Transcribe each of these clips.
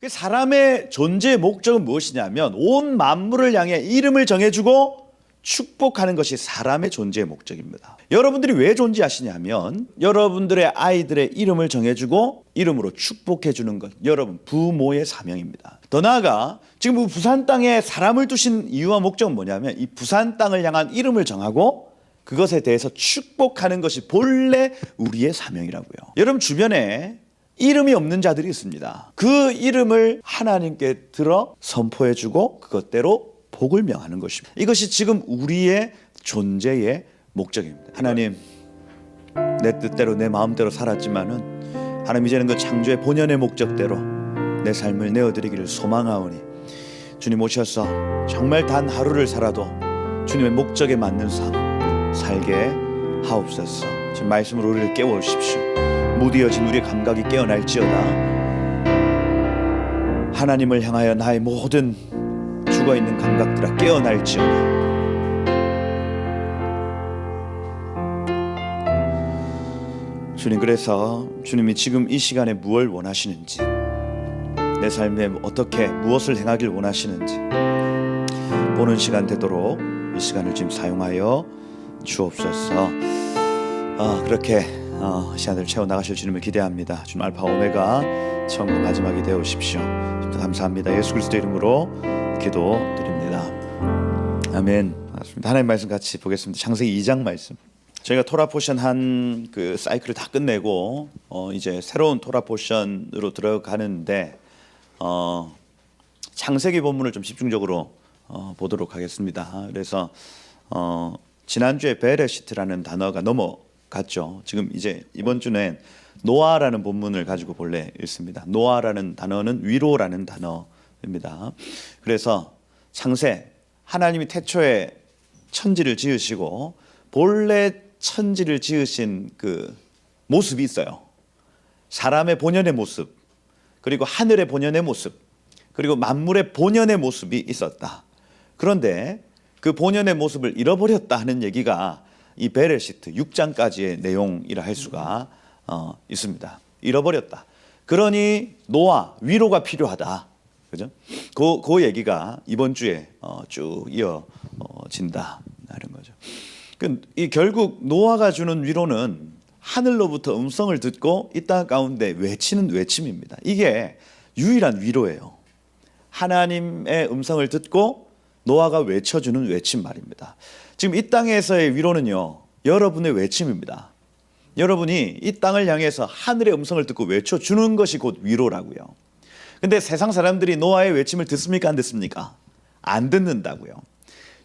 그 사람의 존재의 목적은 무엇이냐면 온 만물을 향해 이름을 정해주고 축복하는 것이 사람의 존재의 목적입니다. 여러분들이 왜 존재하시냐면 여러분들의 아이들의 이름을 정해주고 이름으로 축복해주는 것, 여러분 부모의 사명입니다. 더 나아가 지금 부산 땅에 사람을 두신 이유와 목적은 뭐냐면 이 부산 땅을 향한 이름을 정하고 그것에 대해서 축복하는 것이 본래 우리의 사명이라고요. 여러분 주변에 이름이 없는 자들이 있습니다. 그 이름을 하나님께 들어 선포해주고 그것대로 복을 명하는 것입니다. 이것이 지금 우리의 존재의 목적입니다. 하나님, 내 뜻대로 내 마음대로 살았지만은 하나님 이제는 그 창조의 본연의 목적대로 내 삶을 내어드리기를 소망하오니 주님 오셔서 정말 단 하루를 살아도 주님의 목적에 맞는 삶 살게 하옵소서. 지금 말씀으로 우리를 깨워주십시오. 무디어진 우리의 감각이 깨어날지어다. 하나님을 향하여 나의 모든 죽어있는 감각들아 깨어날지어다. 주님, 그래서 주님이 지금 이 시간에 무엇을 원하시는지, 내 삶에 어떻게 무엇을 행하길 원하시는지 보는 시간 되도록 이 시간을 지금 사용하여 주옵소서. 그렇게 시간을 채워나가실 주님을 기대합니다. 주님 알파 오메가 처음과 마지막이 되어 오십시오. 감사합니다. 예수 그리스도 이름으로 기도드립니다. 아멘. 반갑습니다. 하나님 말씀 같이 보겠습니다. 창세기 2장 말씀. 저희가 토라 포션 한 그 사이클을 다 끝내고 이제 새로운 토라 포션으로 들어가는데 창세기 본문을 좀 집중적으로 보도록 하겠습니다. 그래서 지난주에 베레시트라는 단어가 넘어갔죠. 지금 이제 이번 주는 노아라는 본문을 가지고 본래 읽습니다. 노아라는 단어는 위로라는 단어입니다. 그래서 창세, 하나님이 태초에 천지를 지으시고 본래 천지를 지으신 그 모습이 있어요. 사람의 본연의 모습, 그리고 하늘의 본연의 모습, 그리고 만물의 본연의 모습이 있었다. 그런데 그 본연의 모습을 잃어버렸다 하는 얘기가 이 베레시트 6장까지의 내용이라 할 수가 있습니다. 잃어버렸다. 그러니 노아, 위로가 필요하다. 그죠? 그 얘기가 이번 주에 쭉 이어진다 하는 거죠. 이 결국 노아가 주는 위로는 하늘로부터 음성을 듣고 이 땅 가운데 외치는 외침입니다. 이게 유일한 위로예요. 하나님의 음성을 듣고 노아가 외쳐주는 외침 말입니다. 지금 이 땅에서의 위로는요, 여러분의 외침입니다. 여러분이 이 땅을 향해서 하늘의 음성을 듣고 외쳐주는 것이 곧 위로라고요. 근데 세상 사람들이 노아의 외침을 듣습니까? 안 듣습니까? 안 듣는다고요.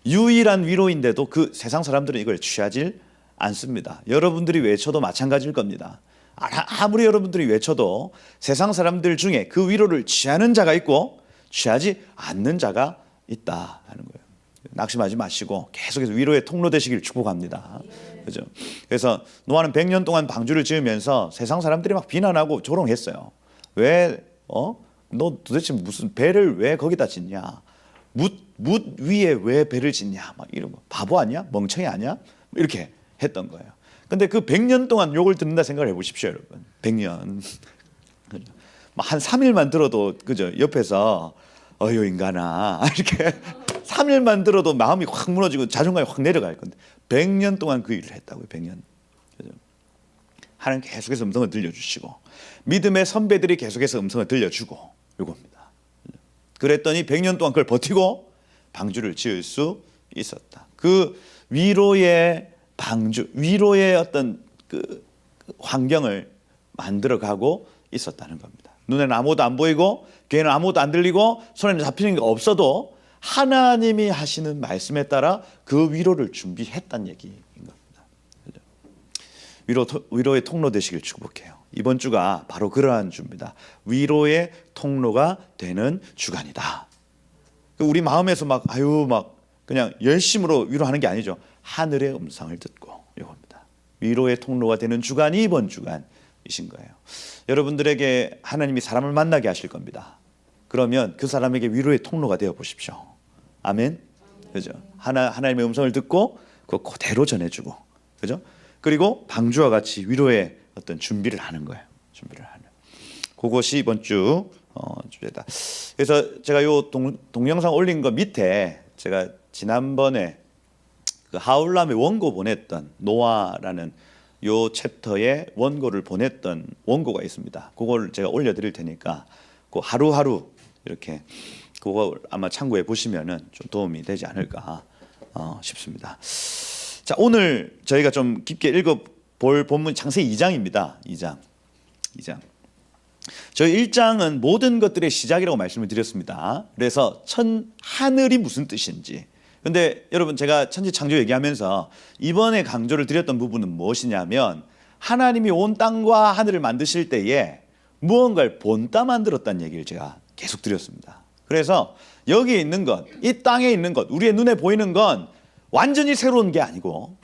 유일한 위로인데도 그 세상 사람들은 이걸 취하질 않습니다. 여러분들이 외쳐도 마찬가지일 겁니다. 아무리 여러분들이 외쳐도 세상 사람들 중에 그 위로를 취하는 자가 있고 취하지 않는 자가 있다 하는 거예요. 낙심하지 마시고 계속해서 위로의 통로 되시길 축복합니다. 그죠? 그래서 노아는 100년 동안 방주를 지으면서 세상 사람들이 막 비난하고 조롱했어요. 왜 너 도대체 무슨 배를 왜 거기다 짓냐? 묻 위에 왜 배를 짓냐? 막 이런 거. 바보 아니야? 멍청이 아니야? 이렇게 했던 거예요. 근데 그 100년 동안 욕을 듣는다 생각을 해보십시오, 여러분. 100년. 한 3일만 들어도 그죠? 옆에서 어휴 인간아 이렇게 3일만 들어도 마음이 확 무너지고 자존감이 확 내려갈 건데 100년 동안 그 일을 했다고요. 100년. 그죠? 하나님 계속해서 음성을 들려주시고 믿음의 선배들이 계속해서 음성을 들려주고 이겁니다. 그랬더니 100년 동안 그걸 버티고 방주를 지을 수 있었다. 그 위로의 방주, 위로의 어떤 그 환경을 만들어가고 있었다는 겁니다. 눈에는 아무것도 안 보이고 귀에는 아무것도 안 들리고 손에는 잡히는 게 없어도 하나님이 하시는 말씀에 따라 그 위로를 준비했다는 얘기인 겁니다. 위로의 통로 되시길 축복해요. 이번 주가 바로 그러한 주입니다. 위로의 통로가 되는 주간이다. 우리 마음에서 막 그냥 열심으로 위로하는 게 아니죠. 하늘의 음성을 듣고 이겁니다. 위로의 통로가 되는 주간이 이번 주간이신 거예요. 여러분들에게 하나님이 사람을 만나게 하실 겁니다. 그러면 그 사람에게 위로의 통로가 되어 보십시오. 아멘. 그죠? 하나님의 음성을 듣고 그거 그대로 전해주고, 그죠? 그리고 방주와 같이 위로의 어떤 준비를 하는 거예요. 준비를 하는. 그것이 이번 주 주제다. 그래서 제가 요 동영상 올린 거 밑에 제가 지난번에 그 하울람의 원고 보냈던 노아라는 요 챕터의 원고를 보냈던 원고가 있습니다. 그걸 제가 올려드릴 테니까 그 하루하루 이렇게 그거 아마 참고해 보시면은 좀 도움이 되지 않을까 싶습니다. 자, 오늘 저희가 좀 깊게 읽어볼 본문 창세기 2장입니다. 2장. 저희 1장은 모든 것들의 시작이라고 말씀을 드렸습니다. 그래서 하늘이 무슨 뜻인지. 근데 여러분, 제가 천지 창조 얘기하면서 이번에 강조를 드렸던 부분은 무엇이냐면, 하나님이 온 땅과 하늘을 만드실 때에 무언가를 본따 만들었다는 얘기를 제가 계속 드렸습니다. 그래서 여기 있는 것, 이 땅에 있는 것, 우리의 눈에 보이는 건 완전히 새로운 게 아니고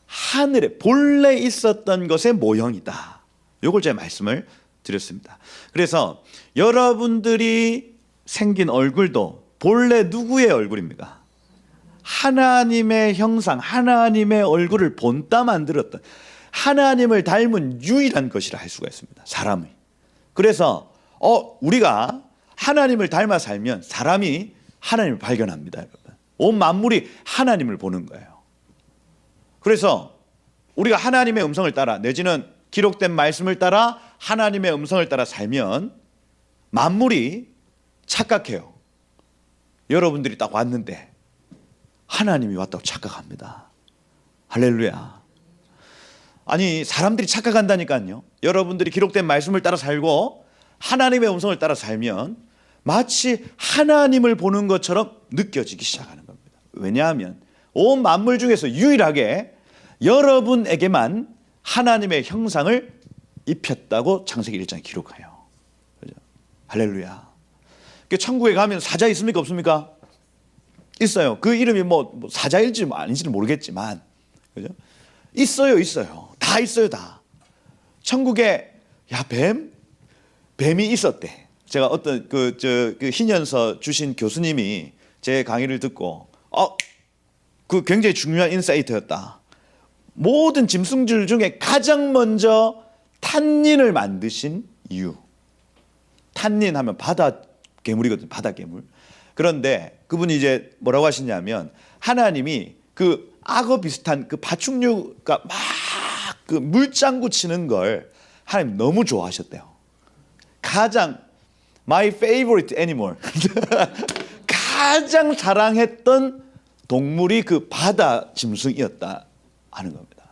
하늘에 본래 있었던 것의 모형이다. 이걸 제가 말씀을 드렸습니다. 그래서 여러분들이 생긴 얼굴도 본래 누구의 얼굴입니까? 하나님의 형상, 하나님의 얼굴을 본따 만들었던, 하나님을 닮은 유일한 것이라 할 수가 있습니다. 사람이. 그래서 우리가 하나님을 닮아 살면 사람이 하나님을 발견합니다, 여러분. 온 만물이 하나님을 보는 거예요. 그래서 우리가 하나님의 음성을 따라, 내지는 기록된 말씀을 따라 하나님의 음성을 따라 살면 만물이 착각해요. 여러분들이 딱 왔는데 하나님이 왔다고 착각합니다. 할렐루야. 아니, 사람들이 착각한다니까요. 여러분들이 기록된 말씀을 따라 살고 하나님의 음성을 따라 살면 마치 하나님을 보는 것처럼 느껴지기 시작하는 겁니다. 왜냐하면 온 만물 중에서 유일하게 여러분에게만 하나님의 형상을 입혔다고 창세기 1장에 기록해요. 그죠? 할렐루야. 천국에 가면 사자 있습니까, 없습니까? 있어요. 그 이름이 뭐 사자일지 아닌지는 모르겠지만, 그죠? 있어요. 다 있어요, 다. 천국에 뱀이 있었대. 제가 어떤 그 희년서 주신 교수님이 제 강의를 듣고 그 굉장히 중요한 인사이트였다. 모든 짐승들 중에 가장 먼저 탄닌을 만드신 이유. 탄닌 하면 바다 괴물이거든요. 바다 괴물. 그런데 그분이 이제 뭐라고 하시냐면, 하나님이 그 악어 비슷한 그 파충류가 막 그 물장구 치는 걸 하나님 너무 좋아하셨대요. 가장 my favorite animal 가장 사랑했던 동물이 그 바다 짐승이었다 하는 겁니다.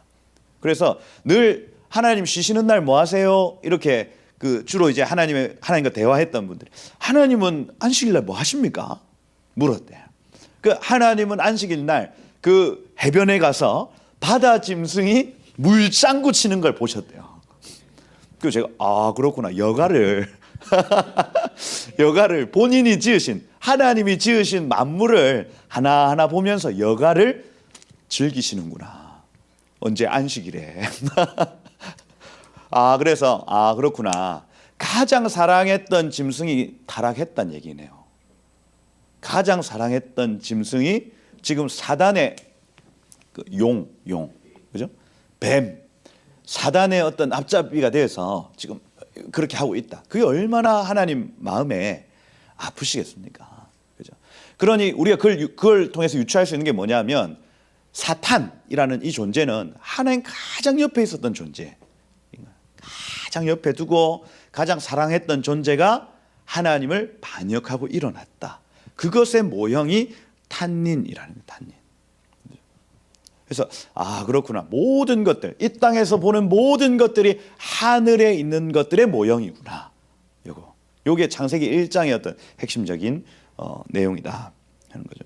그래서 늘 하나님 쉬시는 날 뭐 하세요? 이렇게 그 주로 이제 하나님과 대화했던 분들이, 하나님은 안식일 날 뭐 하십니까? 물었대요. 그 하나님은 안식일 날 그 해변에 가서 바다 짐승이 물장구 치는 걸 보셨대요. 그래서 제가 그렇구나. 여가를 본인이 지으신, 하나님이 지으신 만물을 하나하나 보면서 여가를 즐기시는구나. 언제? 안식일에. 그래서 그렇구나. 가장 사랑했던 짐승이 타락했단 얘기네요. 가장 사랑했던 짐승이 지금 사단의 그 그죠? 뱀, 사단의 어떤 앞잡이가 돼서 지금 그렇게 하고 있다. 그게 얼마나 하나님 마음에 아프시겠습니까? 그죠? 그러니 우리가 그걸 통해서 유추할 수 있는 게 뭐냐면, 사탄이라는 이 존재는 하나님 가장 옆에 있었던 존재, 가장 옆에 두고 가장 사랑했던 존재가 하나님을 반역하고 일어났다. 그것의 모형이 탄닌이라는 거예요. 탄닌. 그래서 그렇구나. 모든 것들, 이 땅에서 보는 모든 것들이 하늘에 있는 것들의 모형이구나. 요게 창세기 1장의 어떤 핵심적인 내용이다 하는 거죠.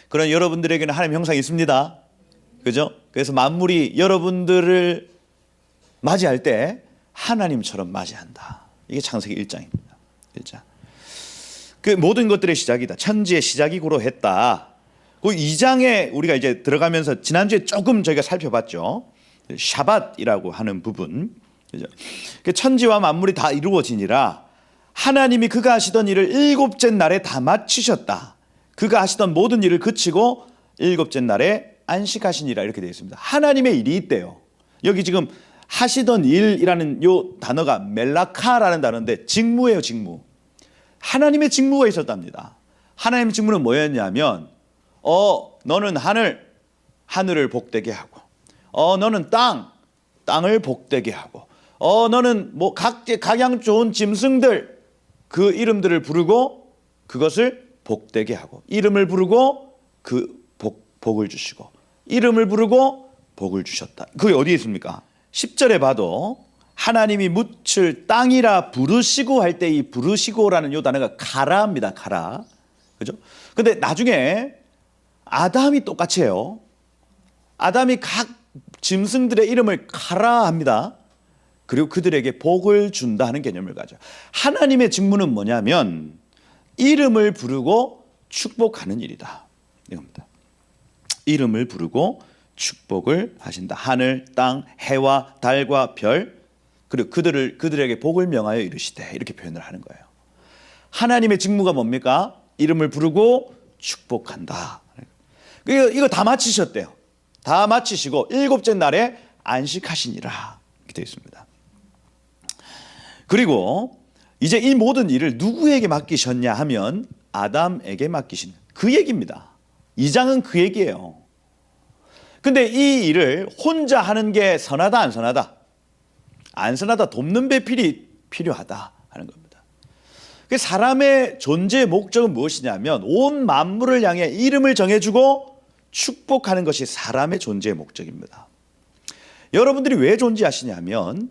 그런 여러분들에게는 하나님 형상이 있습니다. 그죠? 그래서 만물이 여러분들을 맞이할 때 하나님처럼 맞이한다. 이게 창세기 1장입니다. 1장. 그 모든 것들의 시작이다. 천지의 시작이 고로했다. 그 2장에 우리가 이제 들어가면서 지난주에 조금 저희가 살펴봤죠. 샤밧이라고 하는 부분. 그죠? 그 천지와 만물이 다 이루어지니라 하나님이 그가 하시던 일을 7째 날에 다 마치셨다. 그가 하시던 모든 일을 그치고 7째 날에 안식하시니라, 이렇게 되어 있습니다. 하나님의 일이 있대요. 여기 지금 하시던 일이라는 요 단어가 멜라카라는 단어인데 직무예요, 직무. 하나님의 직무가 있었답니다. 하나님의 직무는 뭐였냐면 너는 하늘을 복되게 하고 너는 땅을 복되게 하고 너는 뭐 각양 좋은 짐승들 그 이름들을 부르고 그것을 복되게 하고 이름을 부르고 그 복을 주시고 이름을 부르고 복을 주셨다. 그게 어디에 있습니까? 10절에 봐도 하나님이 묻힐 땅이라 부르시고 할 때 이 부르시고라는 요 단어가 가라입니다. 가라. 그죠? 근데 나중에 아담이 똑같이 해요. 아담이 각 짐승들의 이름을 가라 합니다. 그리고 그들에게 복을 준다 하는 개념을 가져. 하나님의 직무는 뭐냐면 이름을 부르고 축복하는 일이다. 이겁니다. 이름을 부르고 축복을 하신다. 하늘, 땅, 해와 달과 별 그리고 그들에게 복을 명하여 이르시되 이렇게 표현을 하는 거예요. 하나님의 직무가 뭡니까? 이름을 부르고 축복한다. 이거 다 마치셨대요. 다 마치시고 일곱째 날에 안식하시니라 이렇게 되어 있습니다. 그리고 이제 이 모든 일을 누구에게 맡기셨냐 하면 아담에게 맡기신 그 얘기입니다. 2장은 그 얘기예요. 근데 이 일을 혼자 하는 게 선하다 안 선하다? 안 선하다. 돕는 배필이 필요하다 하는 겁니다. 사람의 존재의 목적은 무엇이냐면 온 만물을 향해 이름을 정해주고 축복하는 것이 사람의 존재의 목적입니다. 여러분들이 왜 존재하시냐면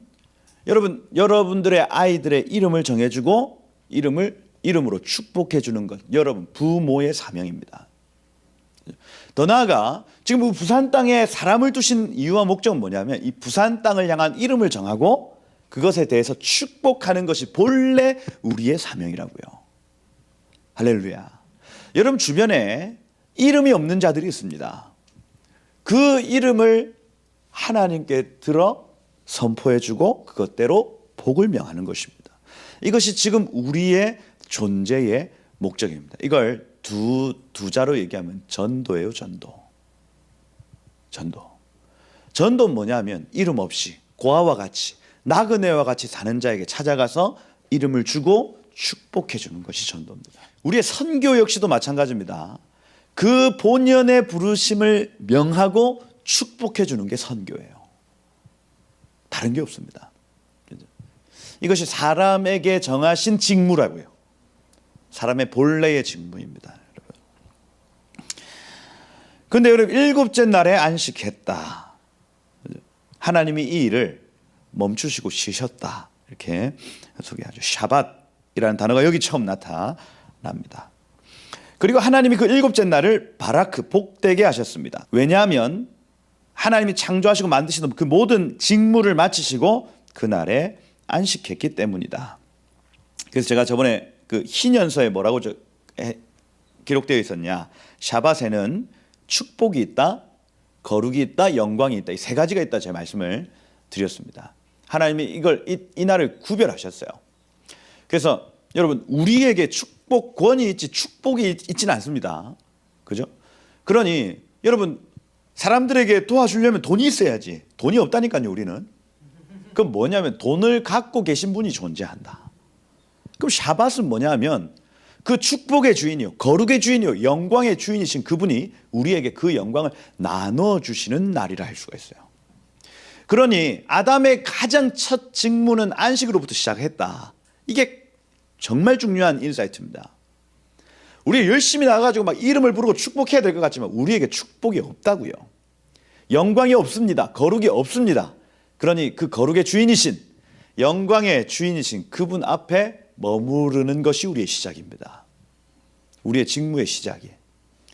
여러분들의 아이들의 이름을 정해주고 이름으로 축복해주는 것 여러분 부모의 사명입니다. 더 나아가 지금 부산 땅에 사람을 두신 이유와 목적은 뭐냐면 이 부산 땅을 향한 이름을 정하고 그것에 대해서 축복하는 것이 본래 우리의 사명이라고요. 할렐루야. 여러분 주변에 이름이 없는 자들이 있습니다. 그 이름을 하나님께 들어 선포해주고 그것대로 복을 명하는 것입니다. 이것이 지금 우리의 존재의 목적입니다. 이걸 두 자로 얘기하면 전도예요. 전도는 뭐냐면 이름 없이 고아와 같이 나그네와 같이 사는 자에게 찾아가서 이름을 주고 축복해 주는 것이 전도입니다. 우리의 선교 역시도 마찬가지입니다. 그 본연의 부르심을 명하고 축복해 주는 게 선교예요. 다른 게 없습니다. 이것이 사람에게 정하신 직무라고요. 사람의 본래의 직무입니다. 그런데 여러분 일곱째 날에 안식했다. 하나님이 이 일을 멈추시고 쉬셨다. 이렇게 소개하죠. 샤밧이라는 단어가 여기 처음 나타납니다. 그리고 하나님이 그 일곱째 날을 바라크 복되게 하셨습니다. 왜냐하면 하나님이 창조하시고 만드시던 그 모든 직무를 마치시고 그날에 안식했기 때문이다. 그래서 제가 저번에 그 희년서에 뭐라고 기록되어 있었냐. 샤밧에는 축복이 있다, 거룩이 있다, 영광이 있다. 이 세 가지가 있다 제가 말씀을 드렸습니다. 하나님이 이 날을 구별하셨어요. 그래서 여러분 우리에게 축복권이 있지 축복이 있지는 않습니다. 그죠? 그러니 여러분 사람들에게 도와주려면 돈이 있어야지. 돈이 없다니까요 우리는. 그럼 뭐냐면 돈을 갖고 계신 분이 존재한다. 그럼 샤밧은 뭐냐면 그 축복의 주인이요 거룩의 주인이요 영광의 주인이신 그분이 우리에게 그 영광을 나눠주시는 날이라 할 수가 있어요. 그러니 아담의 가장 첫 직무는 안식으로부터 시작했다. 이게 정말 중요한 인사이트입니다. 우리 열심히 나가가지고 막 이름을 부르고 축복해야 될 것 같지만 우리에게 축복이 없다고요. 영광이 없습니다. 거룩이 없습니다. 그러니 그 거룩의 주인이신 영광의 주인이신 그분 앞에 머무르는 것이 우리의 시작입니다. 우리의 직무의 시작이에요.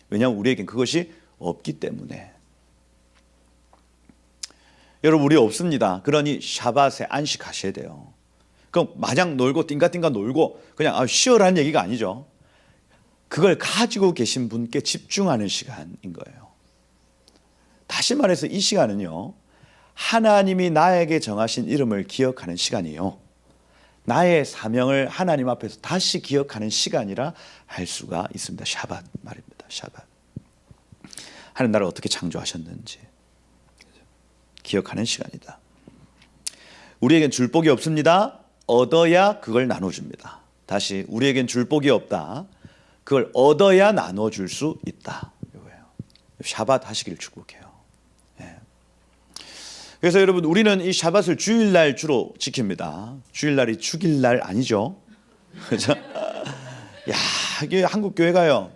왜냐하면 우리에겐 그것이 없기 때문에. 여러분 우리 없습니다. 그러니 샤밧에 안식하셔야 돼요. 그럼 마냥 놀고 띵가띵가 놀고 그냥 쉬어라는 얘기가 아니죠. 그걸 가지고 계신 분께 집중하는 시간인 거예요. 다시 말해서 이 시간은요. 하나님이 나에게 정하신 이름을 기억하는 시간이에요. 나의 사명을 하나님 앞에서 다시 기억하는 시간이라 할 수가 있습니다. 샤밧 말입니다. 샤밧. 하나님 나를 어떻게 창조하셨는지 기억하는 시간이다. 우리에겐 줄 복이 없습니다. 얻어야 그걸 나눠줍니다. 다시 우리에겐 줄 복이 없다. 그걸 얻어야 나눠줄 수 있다. 이거예요. 샤밧 하시기를 축복해요. 예. 그래서 여러분 우리는 이 샤밧을 주일날 주로 지킵니다. 주일날이 축일날 아니죠. 그렇죠? 야, 이게 한국 교회가요.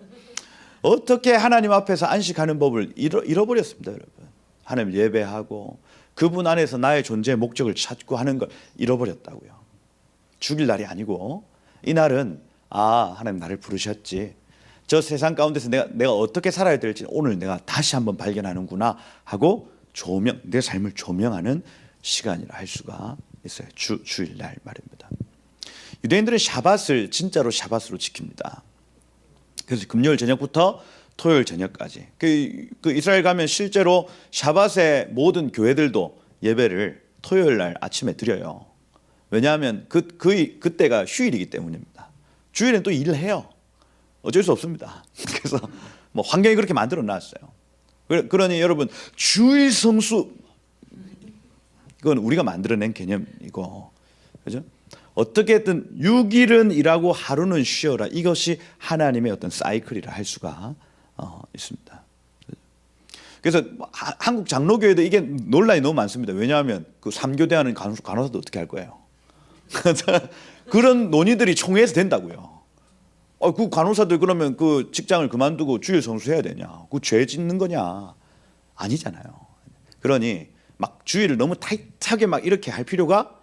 어떻게 하나님 앞에서 안식하는 법을 잃어버렸습니다, 여러분. 하나님 예배하고 그분 안에서 나의 존재의 목적을 찾고 하는 걸 잃어버렸다고요. 죽일 날이 아니고 이 날은 하나님 나를 부르셨지. 저 세상 가운데서 내가 어떻게 살아야 될지 오늘 내가 다시 한번 발견하는구나 하고 내 삶을 조명하는 시간이라 할 수가 있어요. 주일날 말입니다. 유대인들은 샤밧을 진짜로 샤밧으로 지킵니다. 그래서 금요일 저녁부터 토요일 저녁까지. 그 이스라엘 가면 실제로 샤밧의 모든 교회들도 예배를 토요일 날 아침에 드려요. 왜냐하면 그때가 휴일이기 때문입니다. 주일엔 또 일을 해요. 어쩔 수 없습니다. 그래서 뭐 환경이 그렇게 만들어 놨어요. 그러니 여러분 주일 성수 그건 우리가 만들어낸 개념이고, 그죠? 어떻게든 6일은 일하고 하루는 쉬어라. 이것이 하나님의 어떤 사이클이라 할 수가 있습니다. 그래서 한국 장로교회도 이게 논란이 너무 많습니다. 왜냐하면 그 3교대하는 간호사도 어떻게 할 거예요? 그런 논의들이 총회에서 된다고요. 그 간호사들 그러면 그 직장을 그만두고 주일 성수해야 되냐? 그 죄 짓는 거냐? 아니잖아요. 그러니 막 주일을 너무 타이트하게 막 이렇게 할 필요가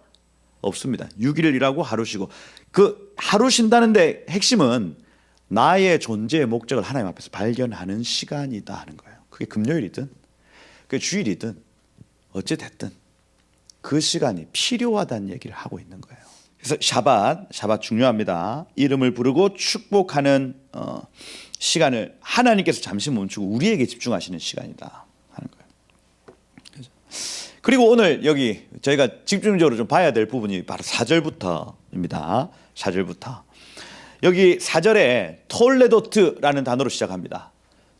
없습니다. 6일을 일하고 하루 쉬고. 그 하루 쉰다는데 핵심은 나의 존재의 목적을 하나님 앞에서 발견하는 시간이다 하는 거예요. 그게 금요일이든 그게 주일이든 어찌됐든 그 시간이 필요하다는 얘기를 하고 있는 거예요. 그래서 샤밧 중요합니다. 이름을 부르고 축복하는 시간을 하나님께서 잠시 멈추고 우리에게 집중하시는 시간이다 하는 거예요. 그리고 오늘 여기 저희가 집중적으로 좀 봐야 될 부분이 바로 4절부터입니다. 4절부터. 여기 4절에 톨레도트라는 단어로 시작합니다.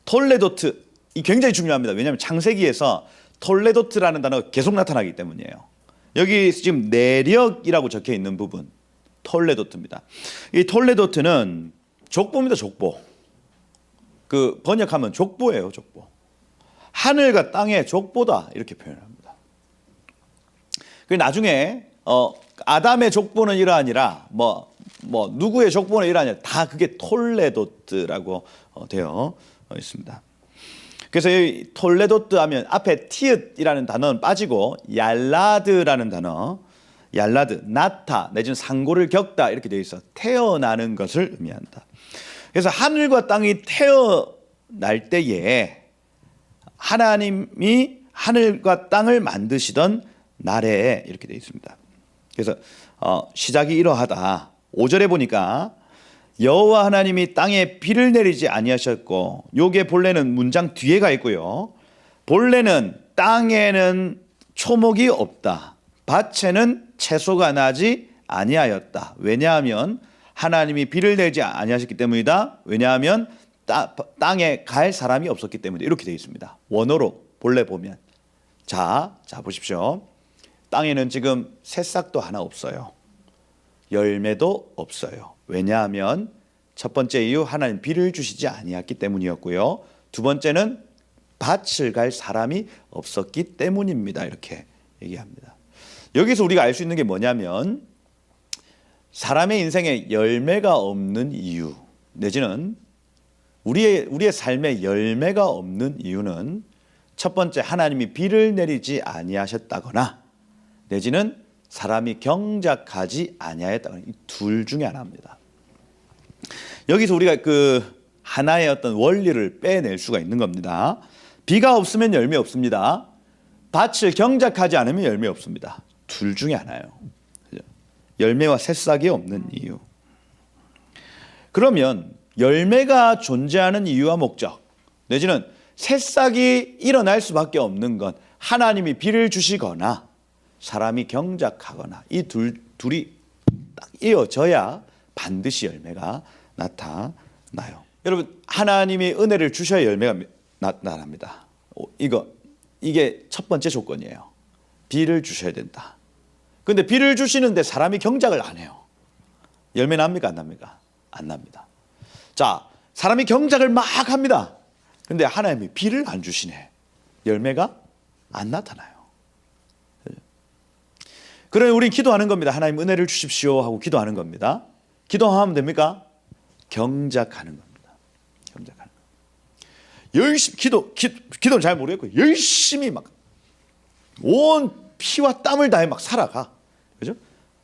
톨레도트, 이 굉장히 중요합니다. 왜냐하면 창세기에서 톨레도트라는 단어가 계속 나타나기 때문이에요. 여기 지금 내력이라고 적혀 있는 부분, 톨레도트입니다. 이 톨레도트는 족보입니다. 족보. 그 번역하면 족보예요. 족보. 하늘과 땅의 족보다 이렇게 표현합니다. 그 나중에 아담의 족보는 이러하니라 뭐 누구의 족보는 이러하니라 다 그게 톨레도트라고 되어 있습니다. 그래서 이 톨레도트 하면 앞에 티읕이라는 단어는 빠지고 얄라드라는 단어, 얄라드, 낳다 내지는 상고를 겪다 이렇게 되어 있어 태어나는 것을 의미한다. 그래서 하늘과 땅이 태어날 때에 하나님이 하늘과 땅을 만드시던 날에 이렇게 되어 있습니다. 그래서 시작이 이러하다. 5절에 보니까 여호와 하나님이 땅에 비를 내리지 아니하셨고, 요게 본래는 문장 뒤에 가 있고요. 본래는 땅에는 초목이 없다. 밭에는 채소가 나지 아니하였다. 왜냐하면 하나님이 비를 내리지 아니하셨기 때문이다. 왜냐하면 땅에 갈 사람이 없었기 때문이다. 이렇게 되어 있습니다. 원어로 본래 보면 자 보십시오. 땅에는 지금 새싹도 하나 없어요. 열매도 없어요. 왜냐하면 첫 번째 이유 하나님 비를 주시지 아니했기 때문이었고요. 두 번째는 밭을 갈 사람이 없었기 때문입니다. 이렇게 얘기합니다. 여기서 우리가 알 수 있는 게 뭐냐면 사람의 인생에 열매가 없는 이유 내지는 우리의 삶에 열매가 없는 이유는 첫 번째 하나님이 비를 내리지 아니하셨다거나 내지는 사람이 경작하지 아니하였다거나 이 둘 중에 하나입니다. 여기서 우리가 그 하나의 어떤 원리를 빼낼 수가 있는 겁니다. 비가 없으면 열매 없습니다. 밭을 경작하지 않으면 열매 없습니다. 둘 중에 하나예요. 열매와 새싹이 없는 이유. 그러면 열매가 존재하는 이유와 목적 내지는 새싹이 일어날 수밖에 없는 건 하나님이 비를 주시거나 사람이 경작하거나 이 둘이 딱 이어져야 반드시 열매가 나타나요. 여러분 하나님이 은혜를 주셔야 열매가 나타납니다. 이게 첫 번째 조건이에요. 비를 주셔야 된다. 그런데 비를 주시는데 사람이 경작을 안 해요. 열매 납니까 안 납니까? 안 납니다. 자, 사람이 경작을 막 합니다. 근데 하나님이 비를 안 주시네. 열매가 안 나타나요. 그러니 우린 기도하는 겁니다. 하나님 은혜를 주십시오 하고 기도하는 겁니다. 기도하면 됩니까? 경작하는 겁니다. 경작하는 거. 열심히 기도는 잘 모르겠고 열심히 막 온 피와 땀을 다해 막 살아가. 그죠?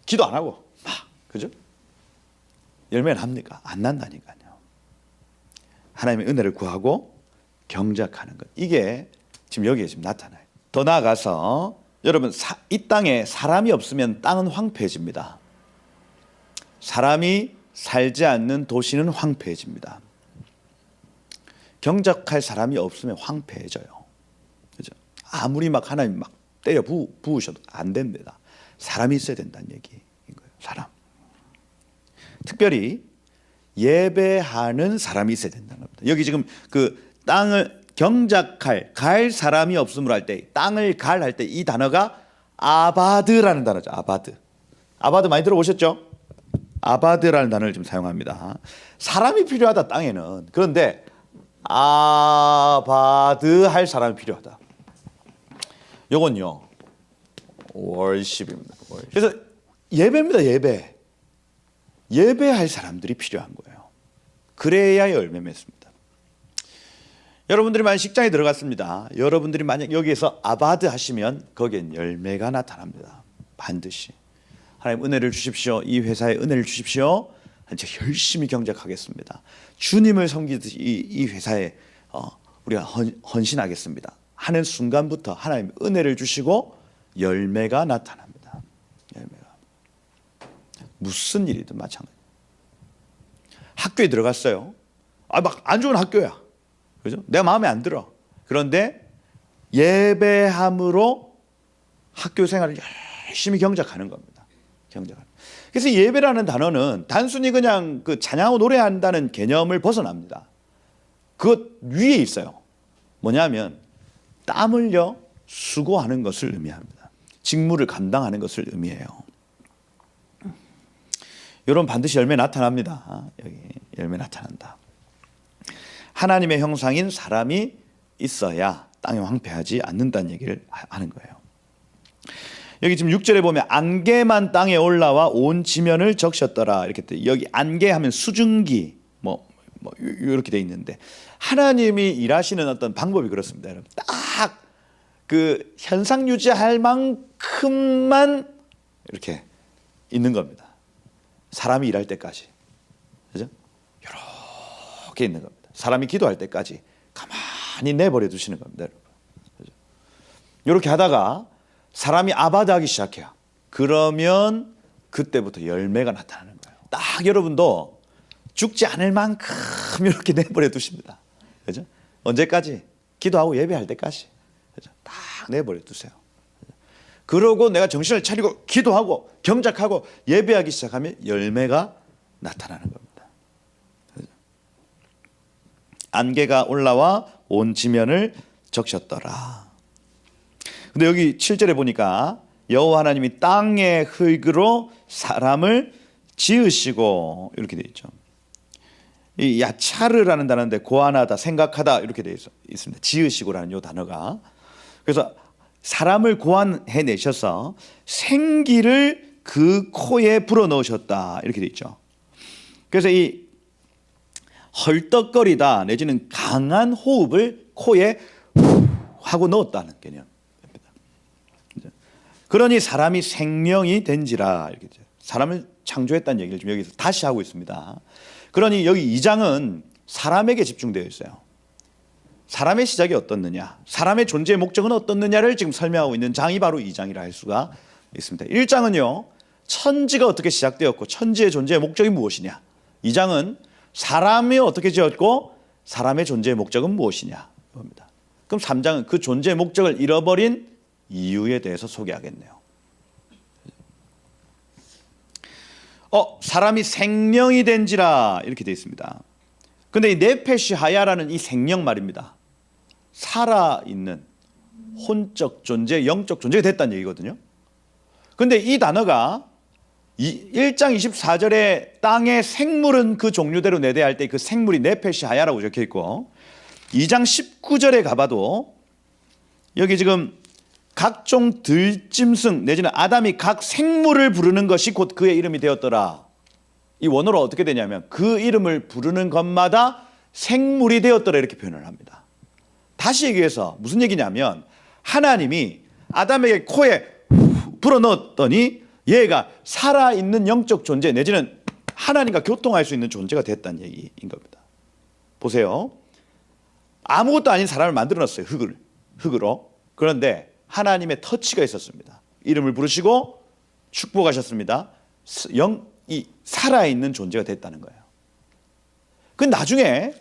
기도 안 하고 막 그죠? 열매는 합니까? 안 난다니까요. 하나님의 은혜를 구하고 경작하는 것. 이게 지금 여기에 지금 나타나요. 더 나아가서 여러분 이 땅에 사람이 없으면 땅은 황폐해집니다. 사람이 살지 않는 도시는 황폐해집니다. 경작할 사람이 없으면 황폐해져요. 그죠? 아무리 막 하나님 막 때려 부으셔도 안 됩니다. 사람이 있어야 된다는 얘기인 거예요. 사람. 특별히 예배하는 사람이 있어야 된다는 겁니다. 여기 지금 그 땅을 갈 사람이 없음으로 할 때, 땅을 갈 할 때 이 단어가 아바드라는 단어죠. 아바드 많이 들어보셨죠? 아바드라는 단어를 지금 사용합니다. 사람이 필요하다 땅에는. 그런데 아바드 할 사람이 필요하다. 요건요 월십입니다. 그래서 예배입니다. 예배할 사람들이 필요한 거예요. 그래야 열매 맺습니다. 여러분들이 만약 식장에 들어갔습니다. 여러분들이 만약 여기에서 아바드 하시면 거기엔 열매가 나타납니다. 반드시. 하나님 은혜를 주십시오. 이 회사에 은혜를 주십시오. 제가 열심히 경작하겠습니다. 주님을 섬기듯이 이 회사에 우리가 헌신하겠습니다. 하는 순간부터 하나님 은혜를 주시고 열매가 나타납니다. 열매가. 무슨 일이든 마찬가지. 학교에 들어갔어요. 막 안 좋은 학교야. 그죠? 내가 마음에 안 들어. 그런데 예배함으로 학교 생활을 열심히 경작하는 겁니다. 경작하는. 그래서 예배라는 단어는 단순히 그냥 그 찬양하고 노래한다는 개념을 벗어납니다. 그것 위에 있어요. 뭐냐면 땀 흘려 수고하는 것을 의미합니다. 직무를 감당하는 것을 의미해요. 여러분 반드시 열매 나타납니다. 여기 열매 나타난다. 하나님의 형상인 사람이 있어야 땅이 황폐하지 않는다는 얘기를 하는 거예요. 여기 지금 6절에 보면 안개만 땅에 올라와 온 지면을 적셨더라 이렇게 돼. 여기 안개하면 수증기 이렇게 돼 있는데 하나님이 일하시는 어떤 방법이 그렇습니다. 여러분 딱 그 현상 유지할 만큼만 이렇게 있는 겁니다. 사람이 일할 때까지. 그죠? 이렇게 있는 겁니다. 사람이 기도할 때까지 가만히 내버려 두시는 겁니다. 여러분. 그죠? 이렇게 하다가 사람이 아바드하기 시작해요. 그러면 그때부터 열매가 나타나는 거예요. 딱 여러분도 죽지 않을 만큼 이렇게 내버려 두십니다. 그죠? 언제까지? 기도하고 예배할 때까지. 그죠? 딱 내버려 두세요. 그러고 내가 정신을 차리고 기도하고 경작하고 예배하기 시작하면 열매가 나타나는 겁니다. 그죠? 안개가 올라와 온 지면을 적셨더라. 근데 여기 7절에 보니까 여호와 하나님이 땅의 흙으로 사람을 지으시고 이렇게 되어 있죠. 이 야차르라는 단어인데 고안하다, 생각하다 이렇게 되어 있습니다. 지으시고라는 이 단어가. 그래서 사람을 고안해 내셔서 생기를 그 코에 불어넣으셨다 이렇게 되어 있죠. 그래서 이 헐떡거리다 내지는 강한 호흡을 코에 하고 넣었다는 개념. 그러니 사람이 생명이 된지라 이렇게 사람을 창조했다는 얘기를 좀 여기서 다시 하고 있습니다. 그러니 여기 2장은 사람에게 집중되어 있어요. 사람의 시작이 어떻느냐, 사람의 존재의 목적은 어떻느냐를 지금 설명하고 있는 장이 바로 2장이라 할 수가 있습니다. 1장은요 천지가 어떻게 시작되었고 천지의 존재의 목적이 무엇이냐, 2장은 사람이 어떻게 지었고 사람의 존재의 목적은 무엇이냐 입니다. 그럼 3장은 그 존재의 목적을 잃어버린 이유에 대해서 소개하겠네요. 사람이 생명이 된지라 이렇게 되어 있습니다. 근데 이 네페시 하야라는 이 생명 말입니다. 살아있는 혼적 존재, 영적 존재가 됐다는 얘기거든요. 근데 이 단어가 1장 24절에 땅의 생물은 그 종류대로 내대할 때 그 생물이 네페시 하야라고 적혀 있고, 2장 19절에 가봐도 여기 지금 각종 들짐승 내지는 아담이 각 생물을 부르는 것이 곧 그의 이름이 되었더라. 이 원어로 어떻게 되냐면 그 이름을 부르는 것마다 생물이 되었더라 이렇게 표현을 합니다. 다시 얘기해서 무슨 얘기냐면 하나님이 아담에게 코에 불어넣었더니 얘가 살아있는 영적 존재 내지는 하나님과 교통할 수 있는 존재가 됐다는 얘기인 겁니다. 보세요. 아무것도 아닌 사람을 만들어놨어요. 흙으로. 그런데 하나님의 터치가 있었습니다. 이름을 부르시고 축복하셨습니다. 이 살아있는 존재가 됐다는 거예요. 그 나중에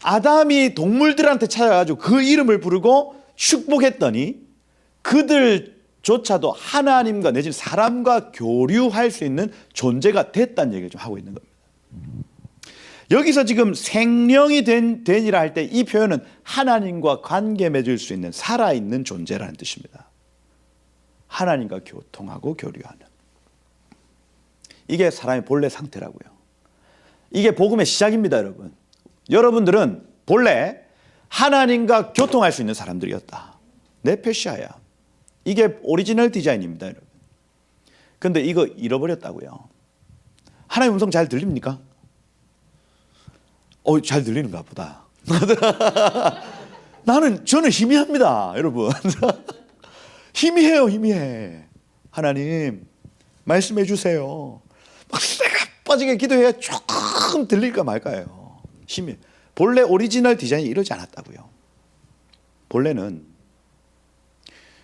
아담이 동물들한테 찾아가지고 그 이름을 부르고 축복했더니 그들조차도 하나님과 내지는 사람과 교류할 수 있는 존재가 됐다는 얘기를 좀 하고 있는 겁니다. 여기서 지금 생명이 된이라 할 때 이 표현은 하나님과 관계 맺을 수 있는 살아있는 존재라는 뜻입니다. 하나님과 교통하고 교류하는. 이게 사람의 본래 상태라고요. 이게 복음의 시작입니다, 여러분. 여러분들은 본래 하나님과 교통할 수 있는 사람들이었다. 네페시아야. 이게 오리지널 디자인입니다, 여러분. 근데 이거 잃어버렸다고요. 하나님 음성 잘 들립니까? 잘 들리는가 보다. 저는 희미합니다, 여러분. 희미해요, 희미해. 하나님, 말씀해 주세요. 막 쇠가 빠지게 기도해야 조금 들릴까 말까요. 희미해. 본래 오리지널 디자인이 이러지 않았다고요. 본래는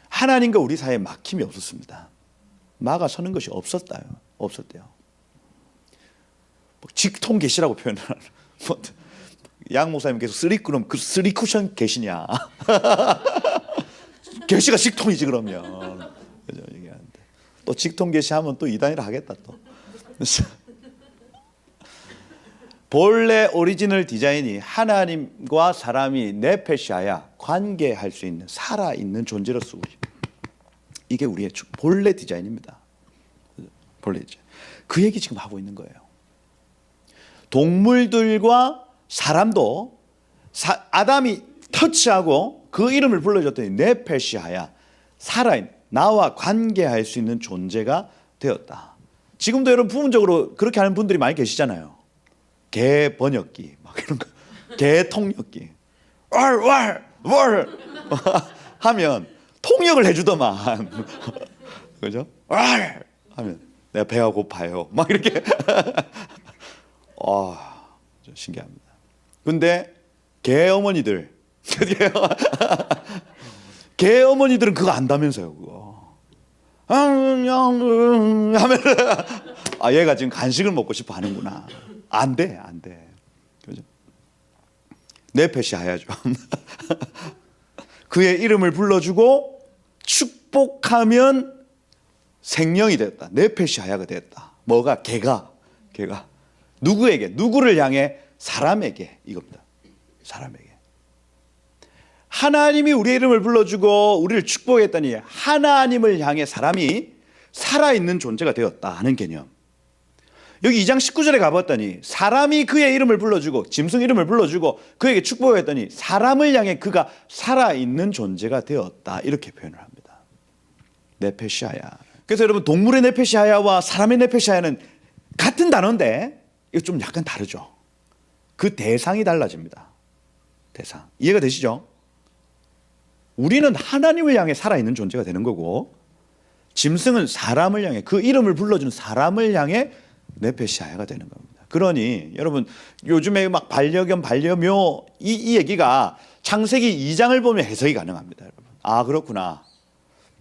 하나님과 우리 사이에 막힘이 없었습니다. 막아서는 것이 없었대요. 직통 계시라고 표현을 하는. 양 목사님께서 쓰리쿠럼 그 쓰리쿠션 계시냐? 계시가 직통이지 그러면. 그죠? 얘기하는데 또 직통 계시하면 또 이단이라 하겠다 또. 본래 오리지널 디자인이 하나님과 사람이 네페시아야 관계할 수 있는 살아있는 존재로 쓰고 이게 우리의 본래 디자인입니다. 본래 디자인. 그 얘기 지금 하고 있는 거예요. 동물들과 사람도 아담이 터치하고 그 이름을 불러줬더니 네페시아야 살아있는 나와 관계할 수 있는 존재가 되었다. 지금도 여러분 부분적으로 그렇게 하는 분들이 많이 계시잖아요. 개 번역기 막 이런 거, 개 통역기 월 하면 통역을 해주더만. 그죠? 월 하면 내가 배가 고파요 막 이렇게. 신기합니다. 근데 개 어머니들은 그거 안다면서요. 그거 하면 얘가 지금 간식을 먹고 싶어 하는구나. 안 돼. 그죠? 네페시아야죠. 그의 이름을 불러주고 축복하면 생명이 됐다. 네페시아야가 됐다. 뭐가? 개가 누구에게? 누구를 향해? 사람에게. 이겁니다. 사람에게. 하나님이 우리의 이름을 불러주고 우리를 축복했더니 하나님을 향해 사람이 살아있는 존재가 되었다 하는 개념. 여기 2장 19절에 가봤더니 사람이 그의 이름을 불러주고 짐승 이름을 불러주고 그에게 축복했더니 사람을 향해 그가 살아있는 존재가 되었다 이렇게 표현을 합니다. 네페시아야. 그래서 여러분 동물의 네페시아야와 사람의 네페시아야는 같은 단어인데 이거 좀 약간 다르죠. 그 대상이 달라집니다. 대상. 이해가 되시죠? 우리는 하나님을 향해 살아있는 존재가 되는 거고 짐승은 사람을 향해 그 이름을 불러준 사람을 향해 네페시아야가 되는 겁니다. 그러니 여러분 요즘에 막 반려견 반려묘 이 얘기가 창세기 2장을 보면 해석이 가능합니다. 여러분. 그렇구나.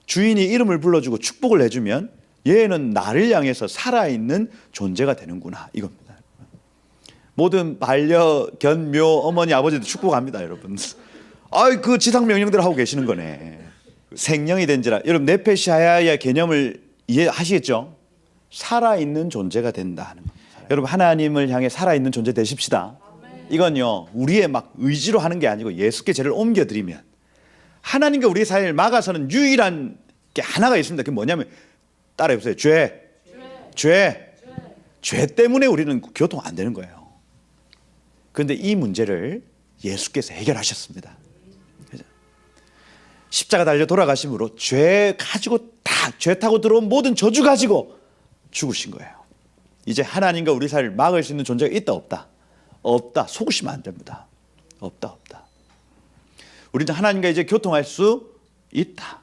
주인이 이름을 불러주고 축복을 해주면 얘는 나를 향해서 살아있는 존재가 되는구나 이겁니다. 모든 반려견 묘 어머니 아버지도 축복합니다. 여러분. 그 지상 명령대로 하고 계시는 거네. 생명이 된지라. 여러분 네페시아야의 개념을 이해하시겠죠? 살아있는 존재가 된다 하는 겁니다. 여러분 하나님을 향해 살아있는 존재 되십시다. 이건요 우리의 막 의지로 하는 게 아니고 예수께 죄를 옮겨드리면 하나님과 우리 사이를 막아서는 유일한 게 하나가 있습니다. 그게 뭐냐면 따라해보세요. 죄. 죄 때문에 우리는 교통 안 되는 거예요. 그런데 이 문제를 예수께서 해결하셨습니다. 십자가 달려 돌아가심으로 죄 타고 들어온 모든 저주 가지고 죽으신 거예요. 이제 하나님과 우리 사이를 막을 수 있는 존재가 있다 없다? 없다. 속으시면 안 됩니다. 없다. 우리는 하나님과 이제 교통할 수 있다.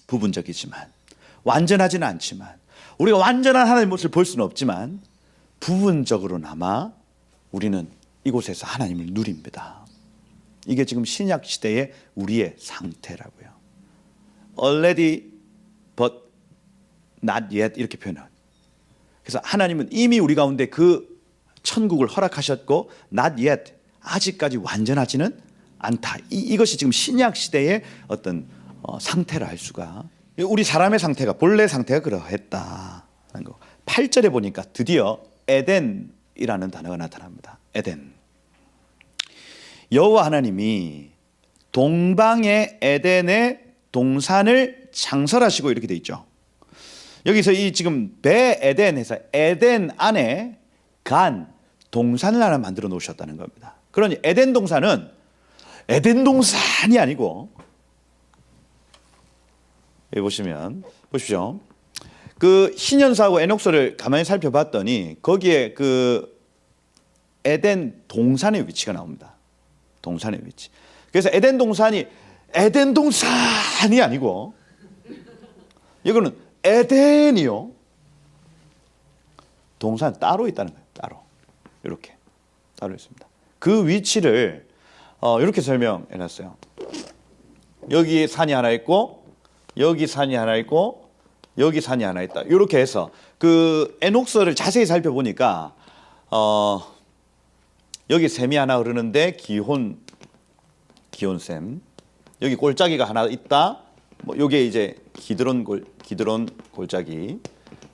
부분적이지만 완전하지는 않지만 우리가 완전한 하나님의 모습을 볼 수는 없지만 부분적으로나마 우리는 이곳에서 하나님을 누립니다. 이게 지금 신약 시대의 우리의 상태라고요. Already but not yet 이렇게 표현해요. 그래서 하나님은 이미 우리 가운데 그 천국을 허락하셨고 not yet 아직까지 완전하지는 않다. 이것이 지금 신약 시대의 어떤 상태라 할 수가. 우리 사람의 상태가 본래 상태가 그러했다는 거. 8절에 보니까 드디어 에덴이라는 단어가 나타납니다. 에덴. 여호와 하나님이 동방의 에덴의 동산을 창설하시고 이렇게 돼 있죠. 여기서 이 지금 베에덴에서 에덴 안에 간 동산을 하나 만들어 놓으셨다는 겁니다. 그러니 에덴 동산은 에덴 동산이 아니고 여기 보시면 보십시오. 그 신연사하고 에녹서를 가만히 살펴봤더니 거기에 그 에덴 동산의 위치가 나옵니다. 동산의 위치. 그래서 에덴 동산이 아니고 이거는 에덴이요. 동산 따로 있다는 거예요. 따로. 이렇게 따로 있습니다. 그 위치를 이렇게 설명해 놨어요. 여기 산이 하나 있고 여기 산이 하나 있고 여기 산이 하나 있다. 이렇게 해서 그 에녹서를 자세히 살펴보니까 여기 샘이 하나 흐르는데 기온샘. 여기 골짜기가 하나 있다. 뭐 요게 이제 기드론 골짜기.